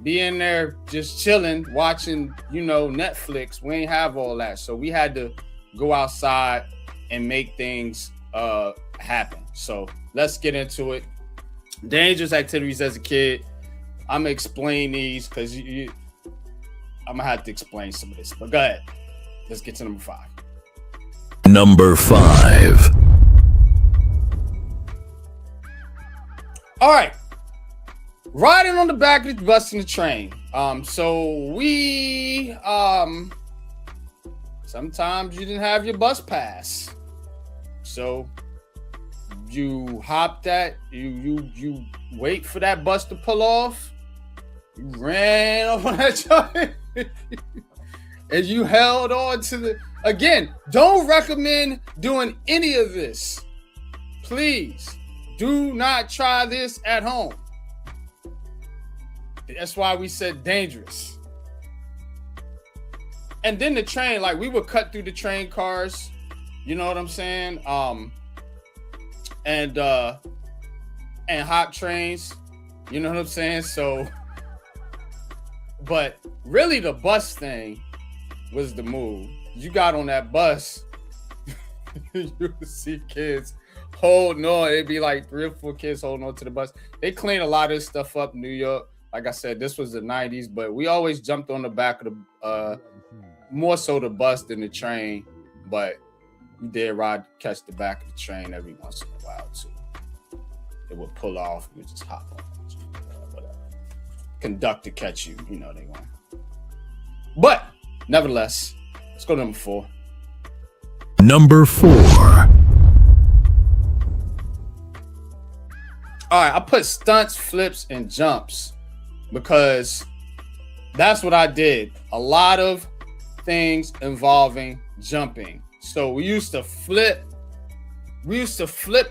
be in there just chilling, watching, Netflix. We ain't have all that. So we had to go outside and make things happen. So let's get into it. Dangerous activities as a kid. I'm going to explain these because I'm going to have to explain some of this. But go ahead. Let's get to number 5. Number 5. All right. Riding on the back of the bus and the train. So we sometimes you didn't have your bus pass. So you hopped that, you wait for that bus to pull off. You ran up on that joint and you held on to the. Again, don't recommend doing any of this. Please do not try this at home. That's why we said dangerous. And then the train, like we would cut through the train cars, you know what I'm saying? And hop trains, you know what I'm saying? So, but really the bus thing was the move. You got on that bus, you would see kids holding on. It'd be like 3 or 4 kids holding on to the bus. They clean a lot of this stuff up in New York. Like I said, this was the 90s, but we always jumped on the back of the, more so the bus than the train, but we did catch the back of the train every once in a while too. It would pull off, we would just hop on. Whatever. Conductor catch you, they want. But nevertheless, let's go to number 4. Number 4. All right, I put stunts, flips, and jumps because that's what I did. A lot of things involving jumping. So we used to flip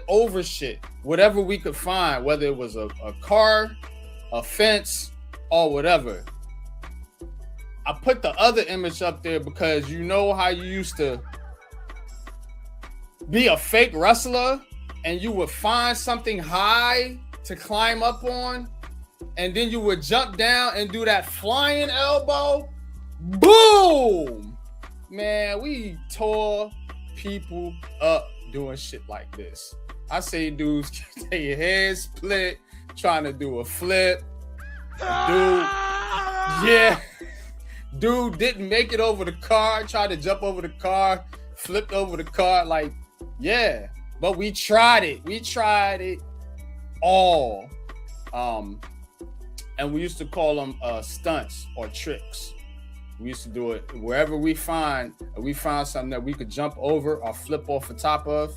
over shit, whatever we could find, whether it was a car, a fence, or whatever. I put the other image up there because you know how you used to be a fake wrestler and you would find something high to climb up on, and then you would jump down and do that flying elbow. Boom! Man, we tore people up doing shit like this. I say dudes get their head split trying to do a flip. Dude didn't make it over the car, tried to jump over the car, flipped over the car. Like, yeah, but we tried it. We tried it all. And we used to call them stunts or tricks. We used to do it wherever we find something that we could jump over or flip off the top of.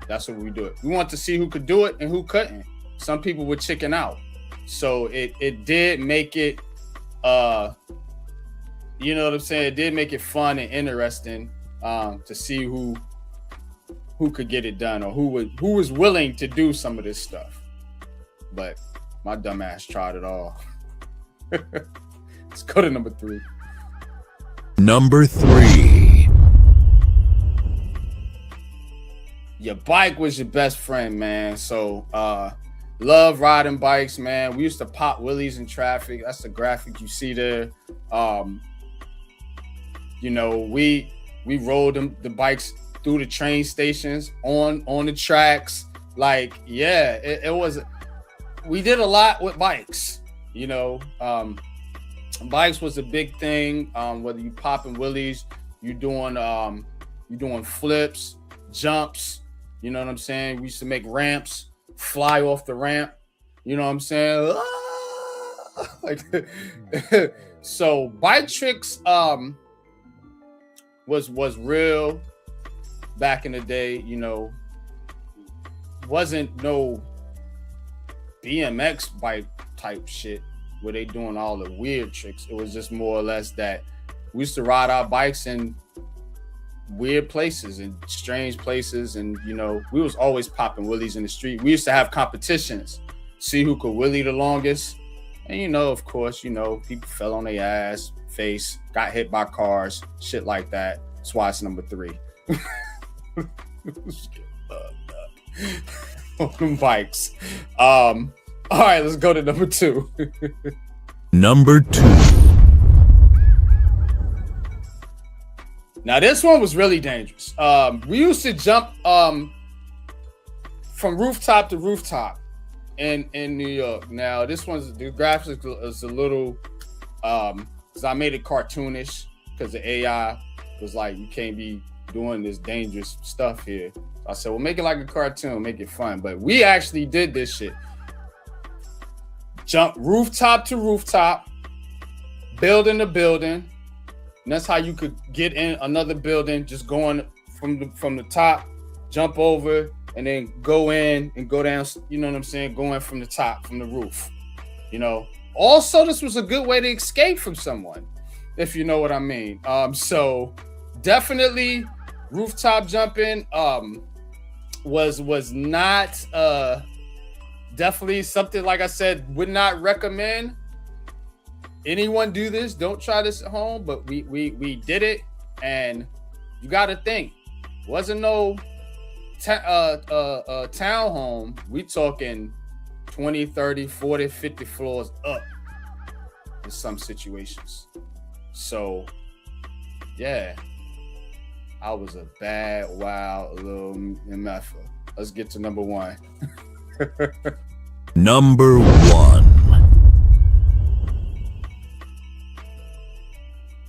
That's what we do it. We want to see who could do it and who couldn't. Some people would chicken out. So it did make it, you know what I'm saying? It did make it fun and interesting to see who could get it done or who was willing to do some of this stuff. But my dumb ass tried it all. Let's go to number 3. Number 3. Your bike was your best friend, man. So love riding bikes, man. We used to pop wheelies in traffic. That's the graphic you see there. We rode the bikes through the train stations, on the tracks. Like, yeah, it was. We did a lot with bikes. Bikes was a big thing. Whether you popping wheelies, you doing flips, jumps. You know what I'm saying? We used to make ramps, fly off the ramp. You know what I'm saying? Like, so bike tricks was real back in the day. You know, wasn't no BMX bike type shit where they doing all the weird tricks. It was just more or less that we used to ride our bikes in weird places and strange places, and you know, we was always popping wheelies in the street. We used to have competitions, see who could wheelie the longest. And you know, of course, you know, people fell on their ass, face, got hit by cars, shit like that. That's why it's number 3. On them bikes. All right, let's go to number 2. Number 2. Now this one was really dangerous. We used to jump from rooftop to rooftop in New York. Now this one's, the graphics is a little because I made it cartoonish because the AI was like, you can't be doing this dangerous stuff here. So I said, well, make it like a cartoon, make it fun. But we actually did this shit. Jump rooftop to rooftop, building to building. And that's how you could get in another building, just going from the top, jump over, and then go in and go down, you know what I'm saying? Going from the top, from the roof, you know? Also, this was a good way to escape from someone, if you know what I mean. So definitely rooftop jumping was not definitely something, like I said, would not recommend anyone do this. Don't try this at home, but we did it. And you got to think, wasn't no townhome. We talking 20, 30, 40, 50 floors up in some situations. So yeah, I was a bad, wild little MFer. Let's get to number 1. Number 1.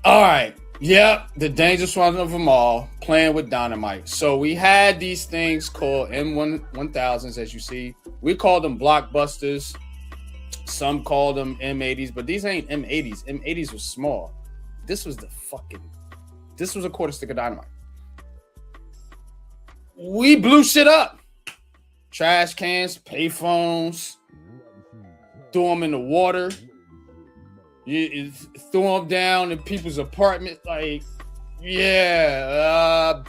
All right. Yep. The dangerous one of them all, playing with dynamite. So we had these things called M1000s, as you see. We called them blockbusters. Some called them M80s, but these ain't M80s. M80s was small. This was a quarter stick of dynamite. We blew shit up. Trash cans, payphones, threw them in the water. You threw them down in people's apartments, like, yeah,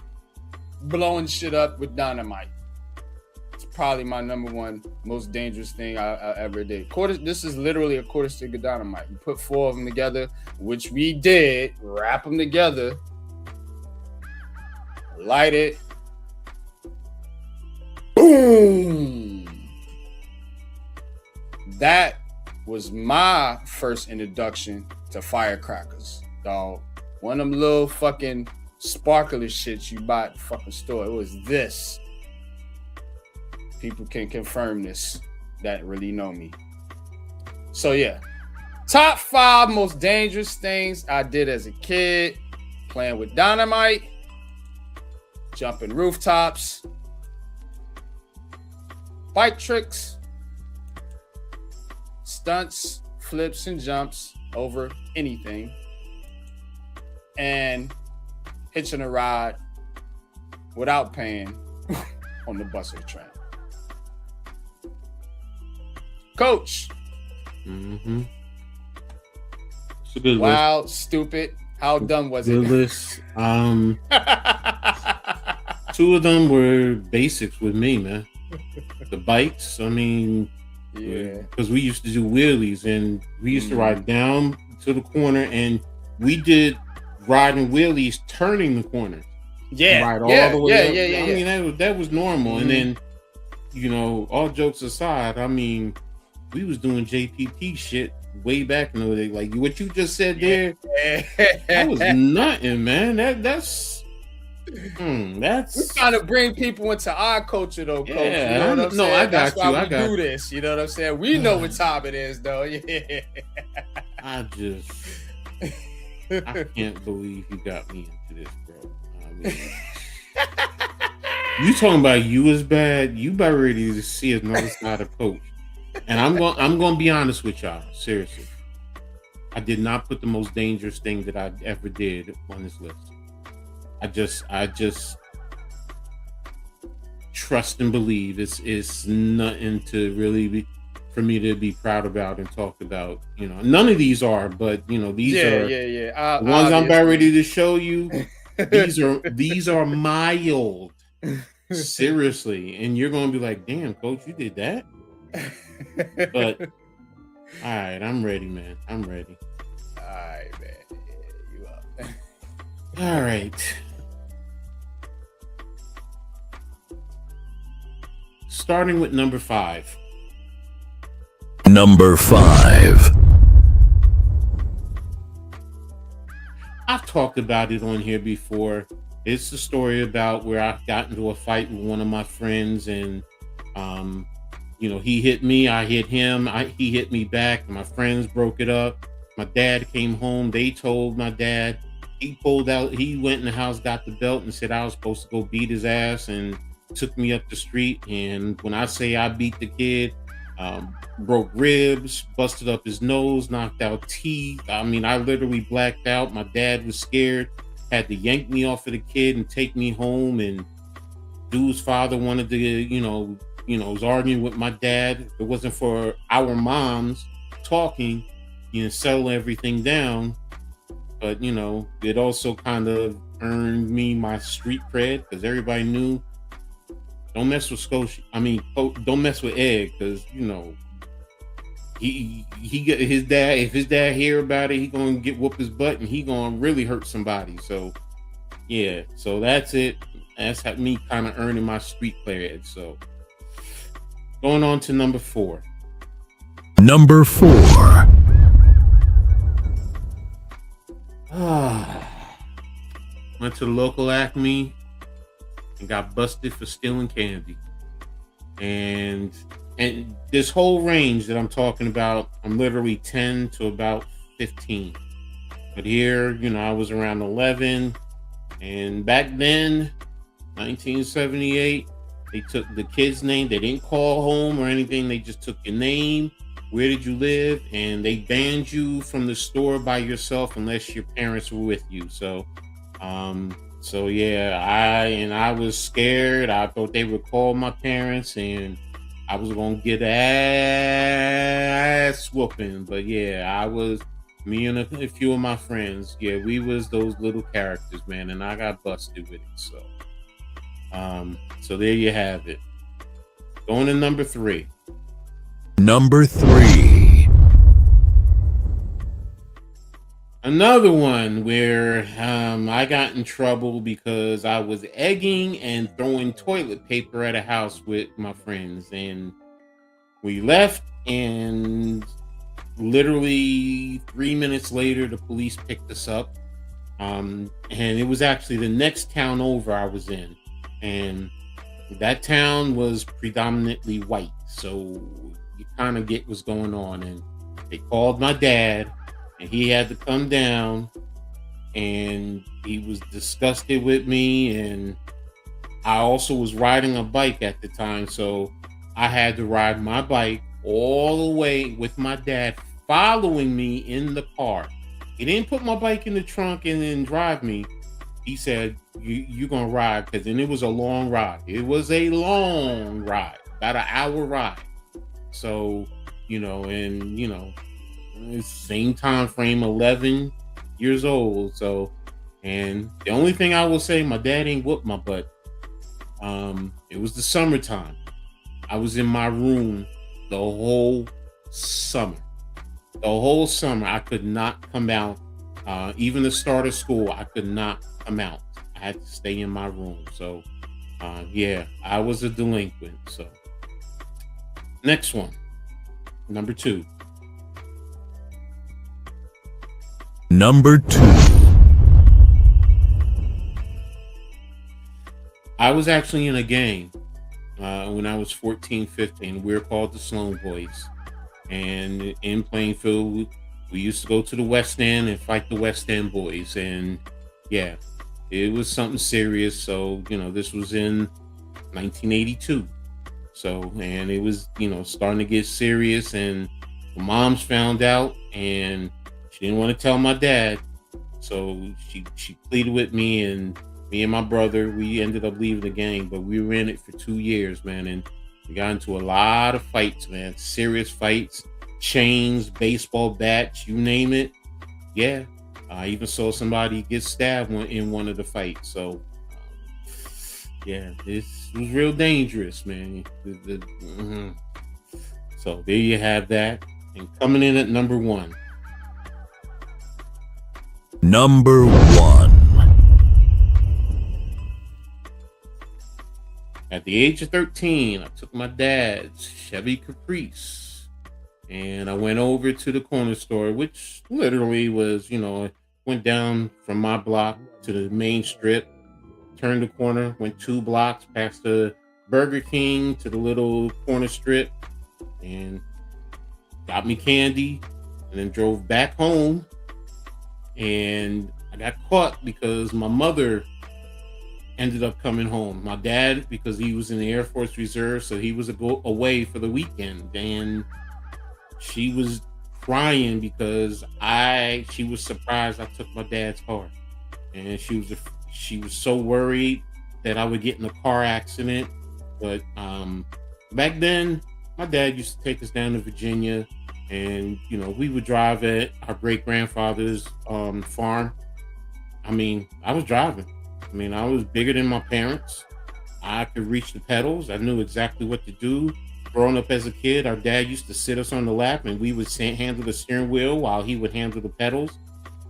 blowing shit up with dynamite. It's probably my number 1 most dangerous thing I ever did. This is literally a quarter stick of dynamite. You put 4 of them together, which we did, wrap them together, light it, boom. That was my first introduction to firecrackers, dog. One of them little fucking sparkler shits you buy at the fucking store. It was this. People can confirm this that really know me. So yeah, top 5 most dangerous things I did as a kid: playing with dynamite, jumping rooftops, bike tricks, stunts, flips, and jumps over anything, and hitching a ride without paying on the bus or the train. Coach. Mm-hmm. It's a good Wild, stupid. How dumb was it? good list. 2 of them were basics with me, man. The bikes, I mean, Yeah. because we used to do wheelies, and we used to ride down to the corner, and we did riding wheelies turning the corner. Yeah. Ride all the way up. I mean, that was normal. And then, you know, all jokes aside, I mean, we was doing JPP shit way back in the day. Like what you just said there, that was nothing, man. That's we're trying to bring people into our culture, though, Coach. Yeah, you know what I'm saying? I got That's you. why we do this. You know what I'm saying? We know what time it is, though. Yeah. I can't believe you got me into this, bro. I mean, you talking about you was bad? You about ready to see another side of Coach? And I'm going to be honest with y'all. Seriously, I did not put the most dangerous thing that I ever did on this list. I just trust and believe it's nothing to really be for me to be proud about and talk about. You know, none of these are, but you know, these are the ones I'm about ready to show you. These are mild. Seriously, and you're gonna be like, "Damn, coach, you did that." But all right, I'm ready, man. I'm ready. All right, man. Yeah, you up? All right. Starting with number 5. Number 5. I've talked about it on here before. It's the story about where I got into a fight with one of my friends, and you know, he hit me, I hit him, he hit me back. My friends broke it up. My dad came home. They told my dad. He pulled out. He went in the house, got the belt, and said I was supposed to go beat his ass, and took me up the street. And when I say I beat the kid, broke ribs, busted up his nose, knocked out teeth. I mean, I literally blacked out. My dad was scared, had to yank me off of the kid and take me home. And dude's father wanted to, you know, was arguing with my dad. If it wasn't for our moms talking, you know, settle everything down. But, you know, it also kind of earned me my street cred, because everybody knew, don't mess with Scotia. I mean, don't mess with Ed, because, you know, he get his dad. If his dad hear about it, he gonna whoop his butt, and he gonna really hurt somebody. So, yeah. So that's it. That's me kind of earning my street cred. So, going on to number 4. Number 4. Went to the local Acme and got busted for stealing candy. And this whole range that I'm talking about, I'm literally 10 to about 15. But here, you know, I was around 11. And back then, 1978, they took the kid's name. They didn't call home or anything. They just took your name. Where did you live? And they banned you from the store by yourself unless your parents were with you. So, yeah, I was scared. I thought they would call my parents and I was gonna get ass whooping. But yeah, me and a few of my friends, yeah, we was those little characters, man, and I got busted with it. So there you have it. Going to number 3. Number 3. Another one where I got in trouble because I was egging and throwing toilet paper at a house with my friends, and we left, and literally 3 minutes later the police picked us up, and it was actually the next town over I was in, and that town was predominantly white, so you kind of get what's going on. And they called my dad, and he had to come down, and he was disgusted with me. And I also was riding a bike at the time, so I had to ride my bike all the way with my dad following me in the car. He didn't put my bike in the trunk and then drive me. He said, you're going to ride, because then it was a long ride. It was a long ride, about an hour ride. So, you know, and, you know, same time frame, 11 years old. So, and the only thing I will say, my dad ain't whooped my butt. It was the summertime. I was in my room the whole summer. I could not come out. Even the start of school, I could not come out. I had to stay in my room. So, yeah, I was a delinquent. So, next one, number 2. Number 2. I was actually in a gang when I was 14, 15. We were called the Sloan Boys. And in Plainfield, we used to go to the West End and fight the West End boys. And yeah, it was something serious. So, you know, this was in 1982. So, and it was, starting to get serious, and my mom's found out, and she didn't want to tell my dad. So she pleaded with me, and me and my brother, we ended up leaving the game, but we were in it for 2 years, man. And we got into a lot of fights, man. Serious fights, chains, baseball bats, you name it. Yeah. I even saw somebody get stabbed in one of the fights. So, yeah, this was real dangerous, man. So there you have that. And coming in at number 1. Number 1. At the age of 13, I took my dad's Chevy Caprice and I went over to the corner store, which literally was, went down from my block to the main strip, turned the corner, went 2 blocks past the Burger King to the little corner strip, and got me candy, and then drove back home. And I got caught because my mother ended up coming home. My dad, because he was in the Air Force Reserve, so he was away for the weekend, and she was crying because she was surprised I took my dad's car, and she was so worried that I would get in a car accident. But back then, my dad used to take us down to Virginia, and we would drive at our great grandfather's farm. I mean, I was driving. I mean, I was bigger than my parents. I could reach the pedals. I knew exactly what to do. Growing up as a kid, our dad used to sit us on the lap, and we would handle the steering wheel while he would handle the pedals.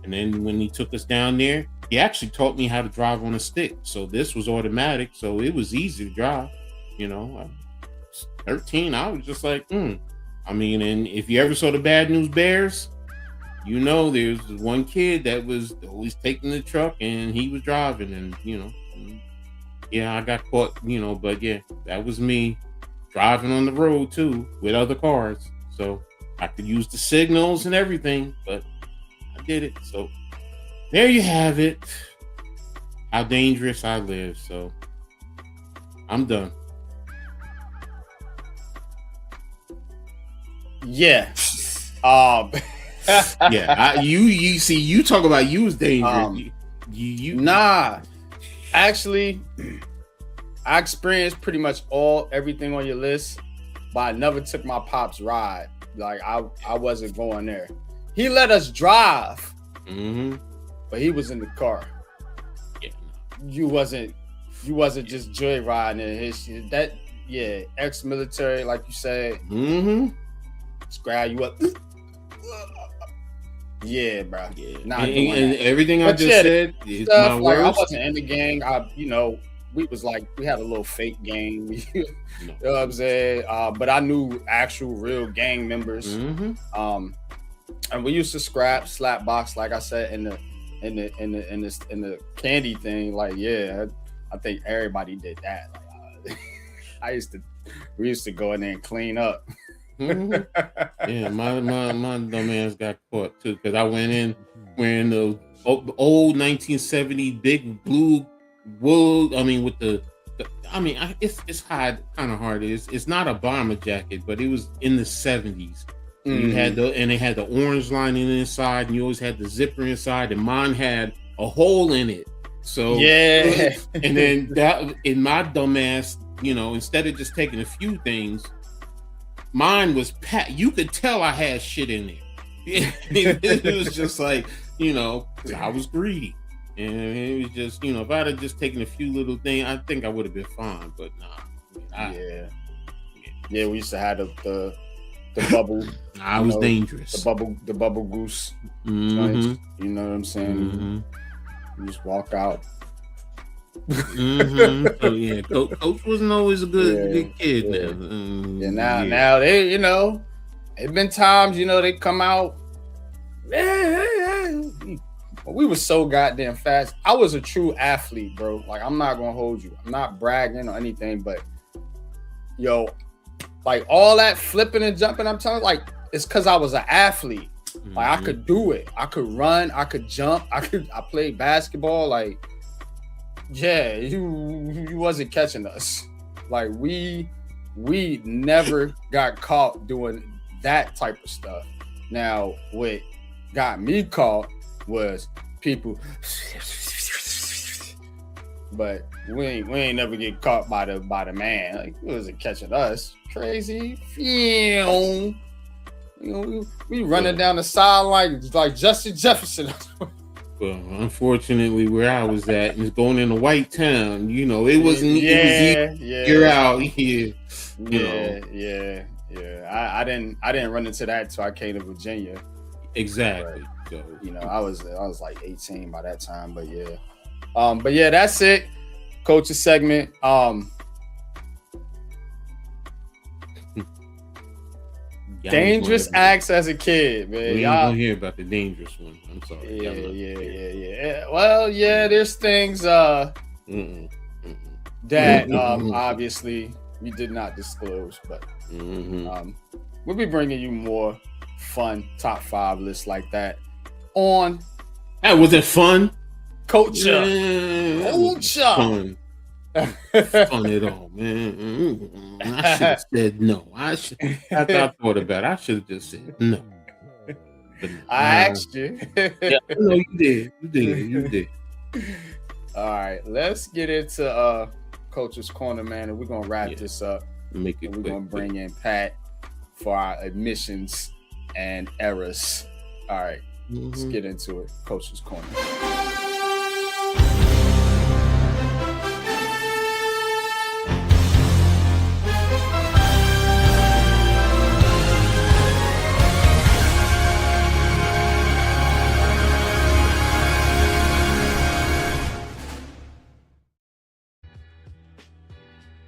And then when he took us down there, he actually taught me how to drive on a stick. So this was automatic, so it was easy to drive. I was 13, I was just like, I mean, and if you ever saw the Bad News Bears, there's one kid that was always taking the truck, and he was driving, and I got caught, but yeah, that was me driving on the road too with other cars. So I could use the signals and everything, but I did it. So there you have it. How dangerous I live. So I'm done. Yeah. Yeah. You see, you talk about you was dangerous. Nah. Actually, I experienced pretty much everything on your list, but I never took my pop's ride. Like I wasn't going there. He let us drive, but he was in the car. Yeah. You wasn't just joyriding in his shit. That ex-military, like you said. Just grab you up. Yeah, bro. Yeah. Not and everything I just said is my like, words. I wasn't in the gang. We was like, we had a little fake gang. You know what I'm saying? But I knew actual real gang members. And we used to slap box, like I said, in the candy thing. Like, yeah, I think everybody did that. Like, we used to go in there and clean up. Yeah, my dumb ass got caught too, because I went in wearing the old 1970 big blue wool. I mean, with it's kind of hard. It's not a bomber jacket, but it was in the 70s. You had it had the orange lining inside, and you always had the zipper inside, and mine had a hole in it. So yeah, and then that in my dumb ass, instead of just taking a few things, mine was packed. You could tell I had shit in there. It was just like, I was greedy. And it was just, if I'd have just taken a few little things, I think I would have been fine. But nah. Yeah, we used to have the bubble. I was dangerous. The bubble goose. Mm-hmm. You know what I'm saying? You just walk out. So yeah, Coach wasn't always a good kid. Now they, it's been times, they come out. We were so goddamn fast. I was a true athlete, bro. Like, I'm not gonna hold you. I'm not bragging or anything, but like all that flipping and jumping, I'm telling you, like, it's because I was an athlete. Like, I could do it. I could run. I could jump. I played basketball. Like, yeah, you wasn't catching us. Like, we we never got caught doing that type of stuff. Now, what got me caught was people, but we ain't never get caught by the man. Like, it wasn't catching us. Crazy. You know, we running down the sideline like Justin Jefferson. Well, unfortunately, where I was at is going in a white town. You know, it wasn't. You're out here. Yeah. I didn't run into that until I came to Virginia. Exactly. So, you know, I was like 18 by that time. But yeah, that's it. Coach's segment. Dangerous acts as a kid, man. We ain't gonna hear about the dangerous one. I'm sorry. Yeah. Well, yeah, there's things that obviously we did not disclose, but we'll be bringing you more fun top 5 lists like that on. That wasn't fun. Culture. Fun. Fun at all, man. I should have said no. After I thought about it, I should have just said no. But, I asked you. Yeah, no, you did. All right, let's get into Coach's Corner, man, and we're gonna wrap this up. Make it. We're gonna bring in Pat for our admissions and errors. All right, let's get into it. Coach's Corner.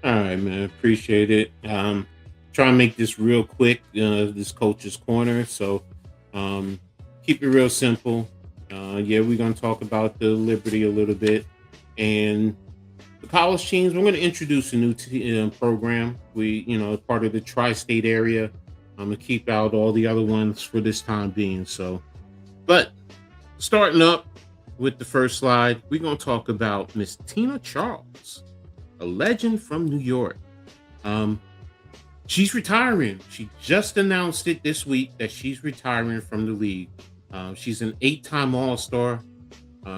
All right, man. Appreciate it. Try and make this real quick. This Coach's Corner. So keep it real simple. We're gonna talk about the Liberty a little bit and the college teams. We're gonna introduce a new program. We, part of the tri-state area. I'm gonna keep out all the other ones for this time being. So, but starting up with the first slide, we're gonna talk about Miss Tina Charles, a legend from New York. She's retiring. She just announced it this week that she's retiring from the league. She's an 8-time All-Star.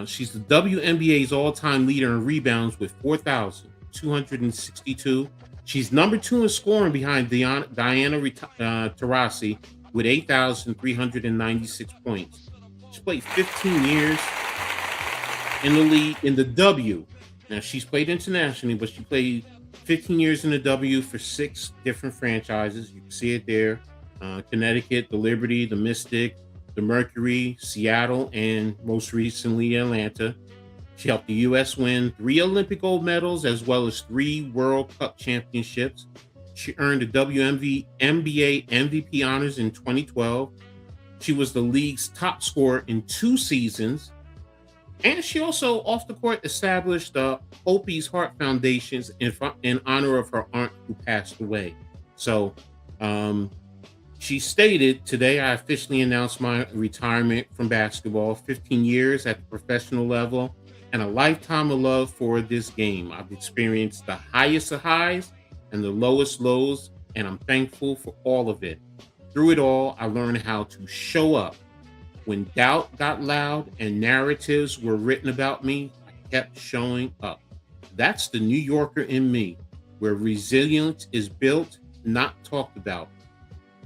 She's the WNBA's all-time leader in rebounds with 4,262. She's number 2 in scoring behind Diana Taurasi with 8,396 points. She played 15 years in the league in the W. Now, she's played internationally, but she played 15 years in the W for 6 different franchises. You can see it there. Connecticut, the Liberty, the Mystic, the Mercury, Seattle, and most recently Atlanta. She helped the U.S. win 3 Olympic gold medals as well as 3 World Cup championships. She earned the WNBA MVP honors in 2012. She was the league's top scorer in 2 seasons. And she also, off the court, established the Opie's Heart Foundations in honor of her aunt who passed away. So she stated, "Today I officially announced my retirement from basketball, 15 years at the professional level, and a lifetime of love for this game. I've experienced the highest of highs and the lowest lows, and I'm thankful for all of it. Through it all, I learned how to show up. When doubt got loud and narratives were written about me, I kept showing up. That's the New Yorker in me, where resilience is built, not talked about."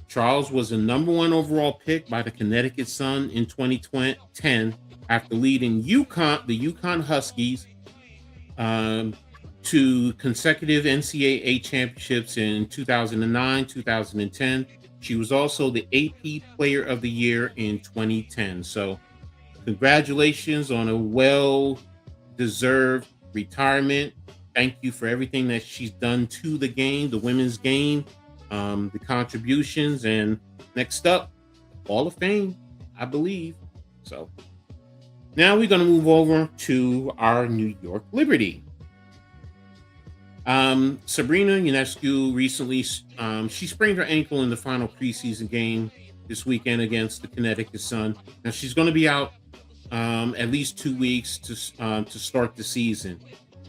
Charles was a number 1 overall pick by the Connecticut Sun in 2010 after leading the UConn Huskies to consecutive NCAA championships in 2009, 2010. She was also the AP Player of the Year in 2010. So congratulations on a well-deserved retirement. Thank you for everything that she's done to the game, the women's game, the contributions. And next up, Hall of Fame, I believe. So now we're going to move over to our New York Liberty. Sabrina Ionescu recently, she sprained her ankle in the final preseason game this weekend against the Connecticut Sun. Now she's going to be out at least 2 weeks to start the season.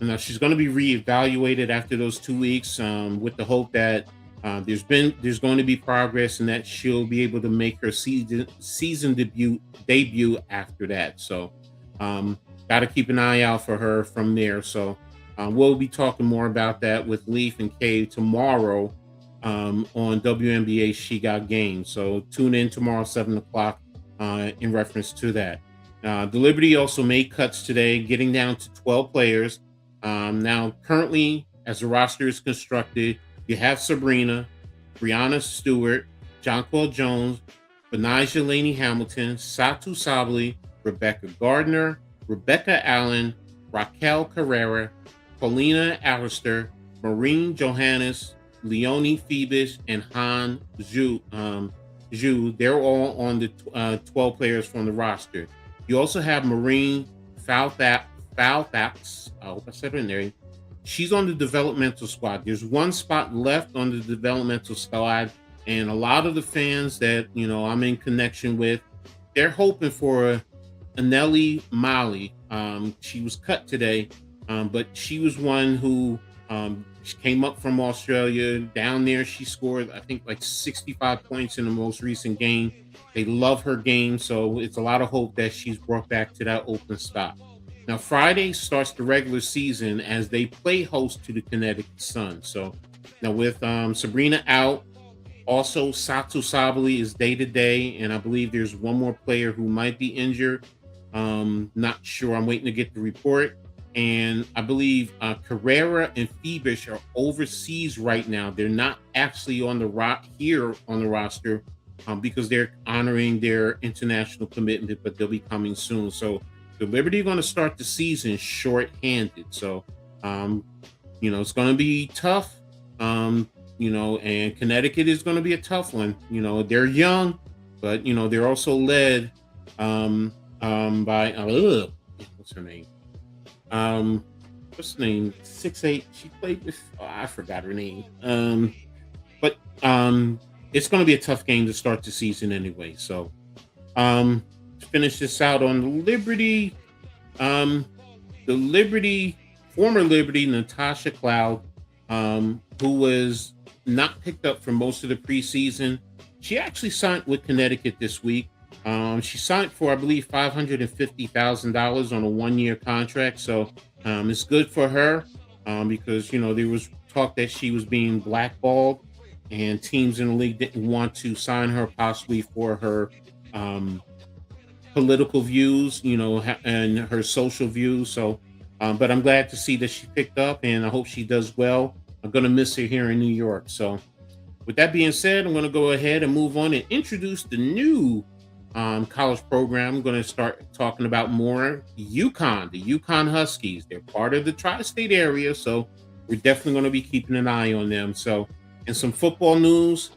Now she's going to be reevaluated after those 2 weeks, with the hope that there's going to be progress and that she'll be able to make her season debut after that. So, got to keep an eye out for her from there. So, we'll be talking more about that with Leaf and Kay tomorrow on WNBA She Got Game. So tune in tomorrow 7 o'clock in reference to that. The Liberty also made cuts today, getting down to 12 players. Now, currently, as the roster is constructed, you have Sabrina, Brianna Stewart, Jonquel Jones, Benijah Laney Hamilton, Satu Sabally, Rebecca Gardner, Rebecca Allen, Raquel Carrera, Paulina Allister, Maureen Johannes, Leonie Phoebus, and Han Zhu. They're all on the 12 players from the roster. You also have Maureen Falfax. I hope I said her name. She's on the developmental squad. There's one spot left on the developmental squad, and a lot of the fans that I'm in connection with, they're hoping for Anelli Mali. She was cut today, but she was one who she came up from Australia. Down there, she scored, I think, like 65 points in the most recent game. They love her game, so it's a lot of hope that she's brought back to that open spot. Now, Friday starts the regular season as they play host to the Connecticut Sun. So now with Sabrina out, also Satu Sabally is day-to-day, and I believe there's one more player who might be injured. Not sure. I'm waiting to get the report. And I believe Carrera and Phoebus are overseas right now. They're not actually on the here on the roster because they're honoring their international commitment, but they'll be coming soon. So the Liberty are going to start the season short-handed. So, it's going to be tough. And Connecticut is going to be a tough one. They're young, but they're also led by what's her name? What's her name? 6'8". She played with. I forgot her name. But it's going to be a tough game to start the season anyway. So, to finish this out on the Liberty, former Liberty, Natasha Cloud, who was not picked up for most of the preseason, she actually signed with Connecticut this week. She signed for, I believe, $550,000 on a 1-year contract. So it's good for her because, there was talk that she was being blackballed and teams in the league didn't want to sign her possibly for her political views, and her social views. So, but I'm glad to see that she picked up and I hope she does well. I'm going to miss her here in New York. So with that being said, I'm going to go ahead and move on and introduce the new college program. I'm going to start talking about more UConn, the UConn Huskies. They're part of the tri-state area, so we're definitely going to be keeping an eye on them. So, in some football news,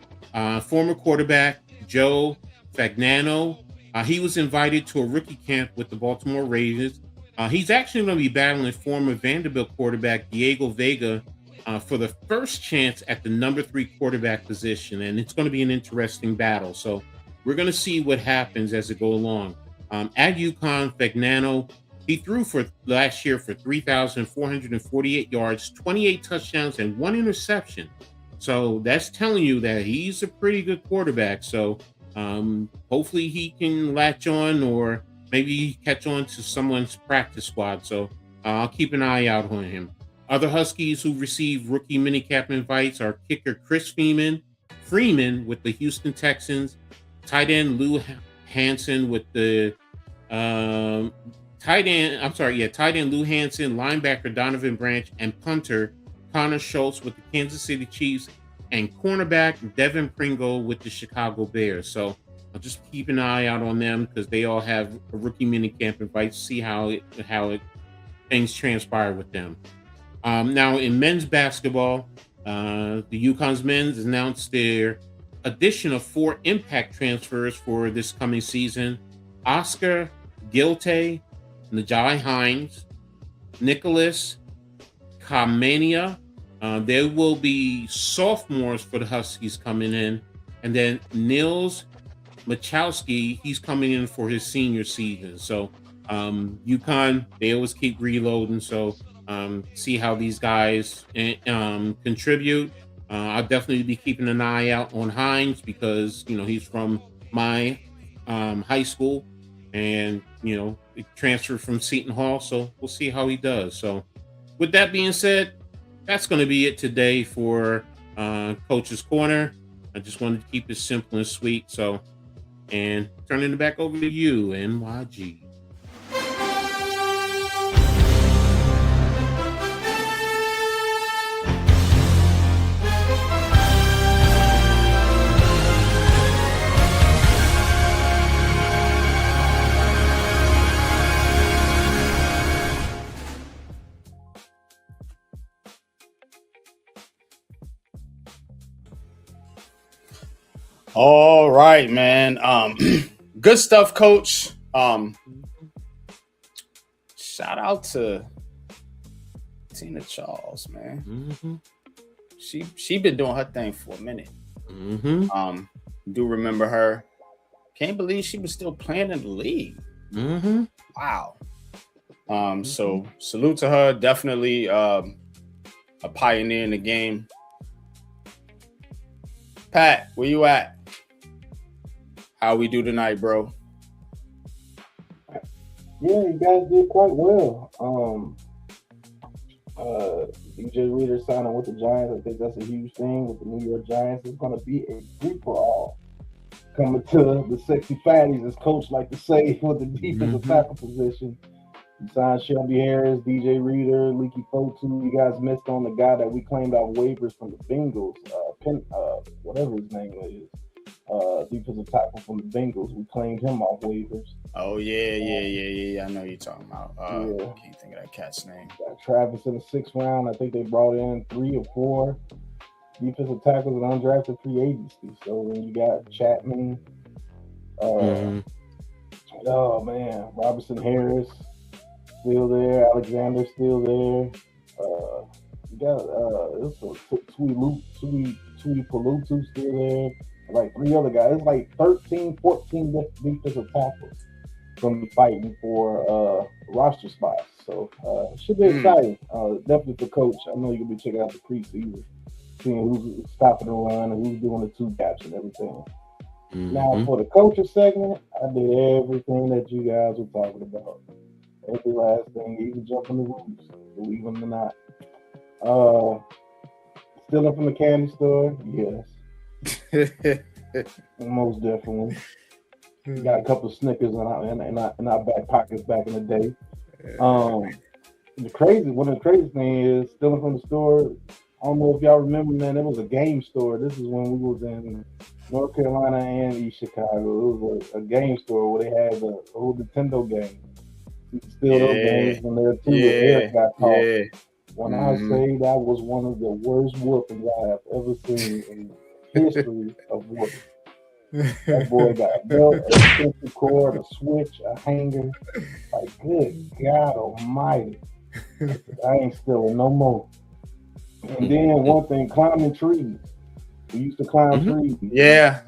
former quarterback Joe Fagnano, he was invited to a rookie camp with the Baltimore Ravens. He's actually going to be battling former Vanderbilt quarterback Diego Vega for the first chance at the number 3 quarterback position, and it's going to be an interesting battle. So we're going to see what happens as it goes along. At UConn, Fagnano, he threw for last year for 3,448 yards, 28 touchdowns, and 1 interception. So that's telling you that he's a pretty good quarterback. So hopefully he can latch on or maybe catch on to someone's practice squad. So I'll keep an eye out on him. Other Huskies who received rookie minicamp invites are kicker Chris Freeman with the Houston Texans, tight end Lou Hansen with the tight end Lou Hansen, linebacker Donovan Branch, and punter Connor Schultz with the Kansas City Chiefs, and cornerback Devin Pringle with the Chicago Bears. So I'll just keep an eye out on them because they all have a rookie minicamp invite. See how things transpire with them. Now in men's basketball, the UConn's men's announced their addition of 4 impact transfers for this coming season: Oscar Gilte, Najai Hines, Nicholas Kamania. There will be sophomores for the Huskies coming in, and then Nils Machowski, he's coming in for his senior season. So UConn, they always keep reloading. So see how these guys contribute. I'll definitely be keeping an eye out on Hines because he's from my high school, and he transferred from Seton Hall, so we'll see how he does. So, with that being said, that's going to be it today for Coach's Corner. I just wanted to keep it simple and sweet. So, and turning it back over to you, NYG. All right, man. Good stuff, Coach. Shout out to Tina Charles, man. Mm-hmm. She been doing her thing for a minute. Mm-hmm. Do remember her? Can't believe she was still playing in the league. Mm-hmm. Wow. So salute to her. Definitely a pioneer in the game. Pat, where you at? How we do tonight, bro? Yeah, you guys did quite well. DJ Reader signing with the Giants. I think that's a huge thing with the New York Giants. It's going to be a free for all. Coming to the sexy fatties, as Coach like to say, with the defensive tackle position. You signed Shelby Harris, DJ Reader, Leaky Fotu. You guys missed on the guy that we claimed out waivers from the Bengals, whatever his name is. Defensive tackle from the Bengals. We claimed him off waivers. Oh yeah. I know you're talking about. Yeah. I can't think of that cat's name. Got Travis in the 6th round. I think they brought in 3 or 4 defensive tackles and undrafted free agency. So when you got Chapman, oh man, Robertson Harris still there, Alexander still there. You got Tui Palutu still there. Like 3 other guys. It's like 13, 14 defensive tackles going to be fighting for roster spots. So it should be exciting. Definitely for Coach. I know you're going to be checking out the preseason, seeing who's stopping the run and who's doing the 2 gaps and everything. Now, for the coaches segment, I did everything that you guys were talking about. Every last thing, even jumping the roofs, believe them or not. Stealing from the candy store, yes. Most definitely. Got a couple of Snickers in our back pockets back in the day. One of the crazy things is stealing from the store. I don't know if y'all remember, man, it was a game store. This is when we was in North Carolina and East Chicago. It was a game store where they had the old Nintendo games. You could steal those games when they were too. Eric got caught. When I say that was one of the worst whoopings I have ever seen in history of whooping. That boy got a belt, a extension cord, a switch, a hanger. Like, good God almighty. I ain't stealing no more. And then one thing, climbing trees. We used to climb trees. Yeah.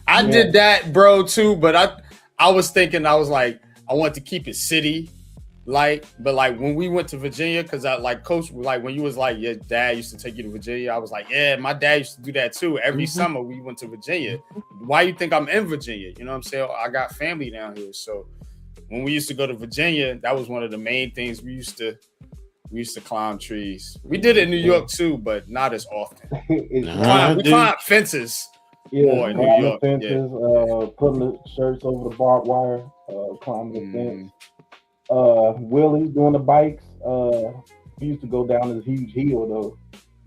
I did that, bro, too. But I was thinking, I was like, I want to keep it city. Like, but like when we went to Virginia, because I like Coach, like when you was like, your dad used to take you to Virginia, I was like, yeah, my dad used to do that too. Every summer we went to Virginia. Why you think I'm in Virginia? You know what I'm saying? I got family down here. So when we used to go to Virginia, that was one of the main things we used to climb trees. We did it in New York too, but not as often. We climbed fences. Yeah, in New York. Fences, putting the shirts over the barbed wire, climbing the fence. Willie's doing the bikes. He used to go down this huge hill though.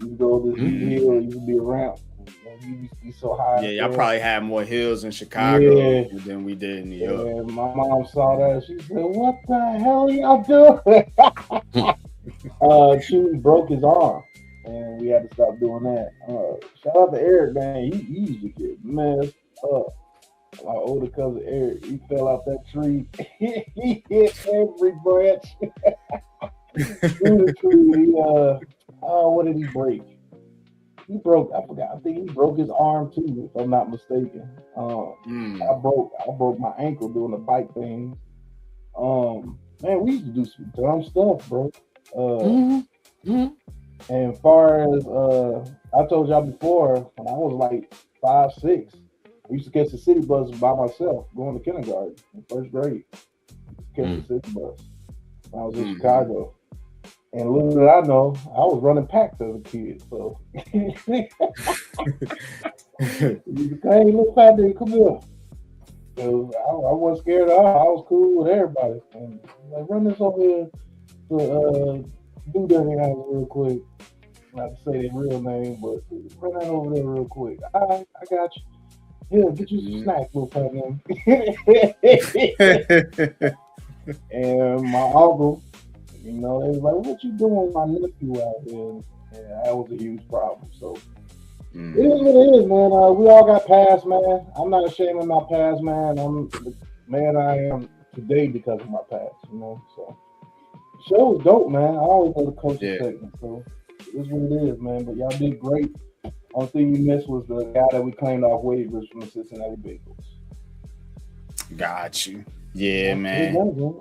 You go this huge hill, you used to be around. You used to be so high. Yeah, y'all probably had more hills in Chicago than we did in New York. Yeah, my mom saw that. She said, "What the hell are y'all doing?" Chewy broke his arm, and we had to stop doing that. Shout out to Eric, man. He used to get messed up. My older cousin Eric, he fell out that tree. He hit every branch. Through the tree. What did he break? He broke. I forgot. I think he broke his arm too, if I'm not mistaken. I broke my ankle doing the bike thing. Man, we used to do some dumb stuff, bro. And as far as I told y'all before, when I was like 5, 6, I used to catch the city bus by myself going to kindergarten in first grade. Catch the city bus when I was in Chicago. And little did I know, I was running packs as a kid. So, hey, little fat dude, come here. So I wasn't scared at all. I was cool with everybody. And like, run this over here to do that real quick. Not to say their real name, but run that over there real quick. All right, I got you. Here, get you some snacks, little fat man. And my uncle, you know, they was like, "What you doing with my nephew out here?" And that was a huge problem. So it is what it is, man. We all got past, man. I'm not ashamed of my past, man. I'm the man I am today because of my past, you know. So the show was dope, man. I always love the coaching segment, so it is what it is, man. But y'all did great. Only thing you missed was the guy that we claimed off waivers from the Cincinnati Bengals. Got you. Yeah, man.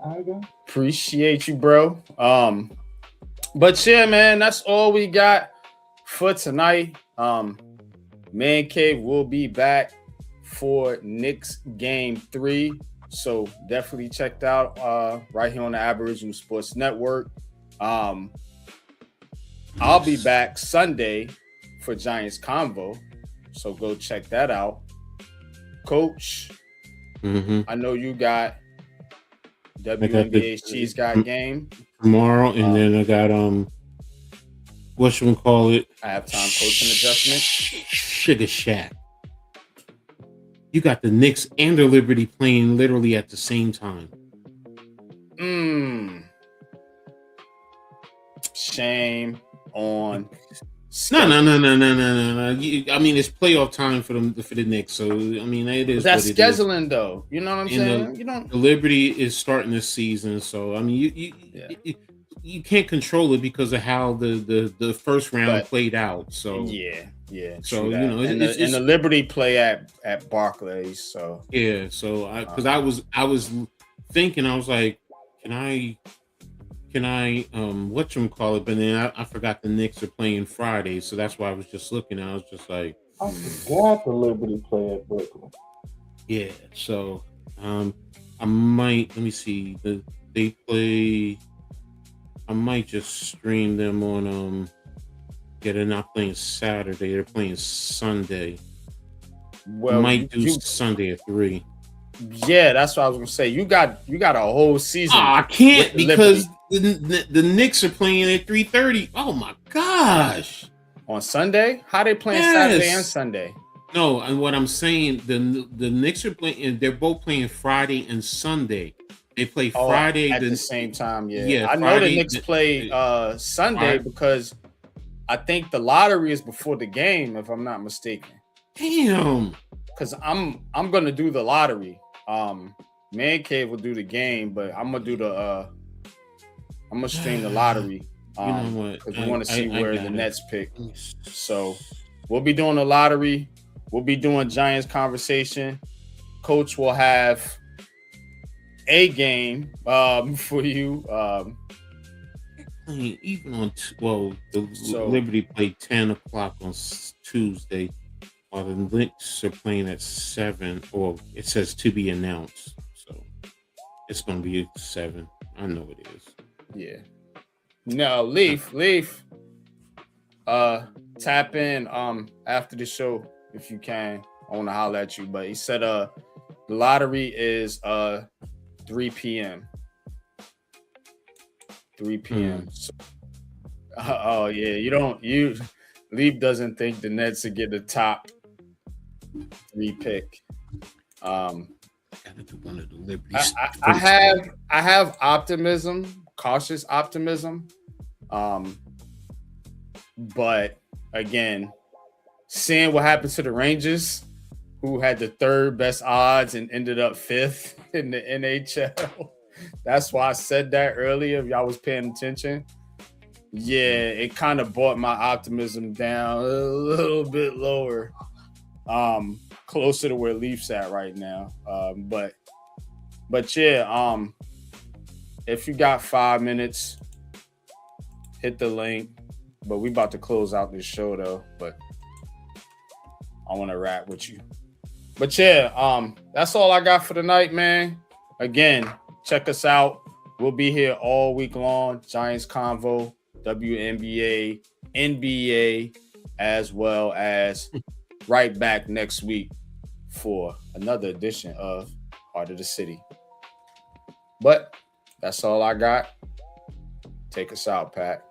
I got. Appreciate you, bro. But yeah, man, that's all we got for tonight. Man Cave will be back for Knicks game 3. So definitely check out right here on the Aboriginal Sports Network. I'll be back Sunday for Giants Convo. So go check that out. Coach, I know you got WNBA She's Got game tomorrow, and then I got whatchamacallit, I have time coaching adjustment. Sugar Shack. You got the Knicks and the Liberty playing literally at the same time. Shame on. No. I mean, it's playoff time for the Knicks, so I mean, it is. That's what it scheduling, is. though. You know what I'm saying? The Liberty is starting this season, so I mean, you can't control it because of how the first round played out. So yeah. So you know, and the Liberty play at Barclays. So yeah. So because I was thinking, I was like, can I whatchamacallit, but then I forgot the Knicks are playing Friday, so that's why I was just looking. I was just like, I forgot the Liberty play at Brooklyn. Yeah, so I might let me see. They play. I might just stream them on yeah, they're not playing Saturday, they're playing Sunday. Well, I might do Sunday at 3. Yeah, that's what I was gonna say. You got a whole season. I can't because the Knicks are playing at 3:30. Oh my gosh! On Sunday? How they playing Saturday and Sunday? No, and what I'm saying, the Knicks are playing. They're both playing Friday and Sunday. They play Friday at the same time. Yeah, I Friday, know the Knicks play Sunday because I think the lottery is before the game, if I'm not mistaken. Damn. Because I'm gonna do the lottery. Man Cave will do the game, but I'm gonna do I'm gonna stream the lottery. You know what? Because we want to see where the Nets pick. So we'll be doing the lottery. We'll be doing Giants conversation. Coach will have a game for you. Even on Liberty played 10 o'clock on Tuesday. While the Knicks are playing at 7, or it says to be announced. So it's going to be at 7. I know it is. Yeah. No, Leaf. Tap in after the show if you can. I want to holler at you, but he said the lottery is 3 p.m. 3 p.m. So, oh yeah, Leaf doesn't think the Nets would get the top 3 pick. Gotta do one of the Liberty. I have optimism, cautious optimism. But again, seeing what happened to the Rangers, who had the 3rd best odds and ended up 5th in the NHL. That's why I said that earlier. If y'all was paying attention. Yeah, it kind of brought my optimism down a little bit lower. Closer to where Leafs at right now. But yeah, if you got 5 minutes, hit the link. But we about to close out this show though. But I want to rap with you. But yeah, that's all I got for tonight, man. Again, check us out. We'll be here all week long. Giants Convo, WNBA, NBA, as well as right back next week for another edition of Heart of the City. But that's all I got. Take us out, Pat.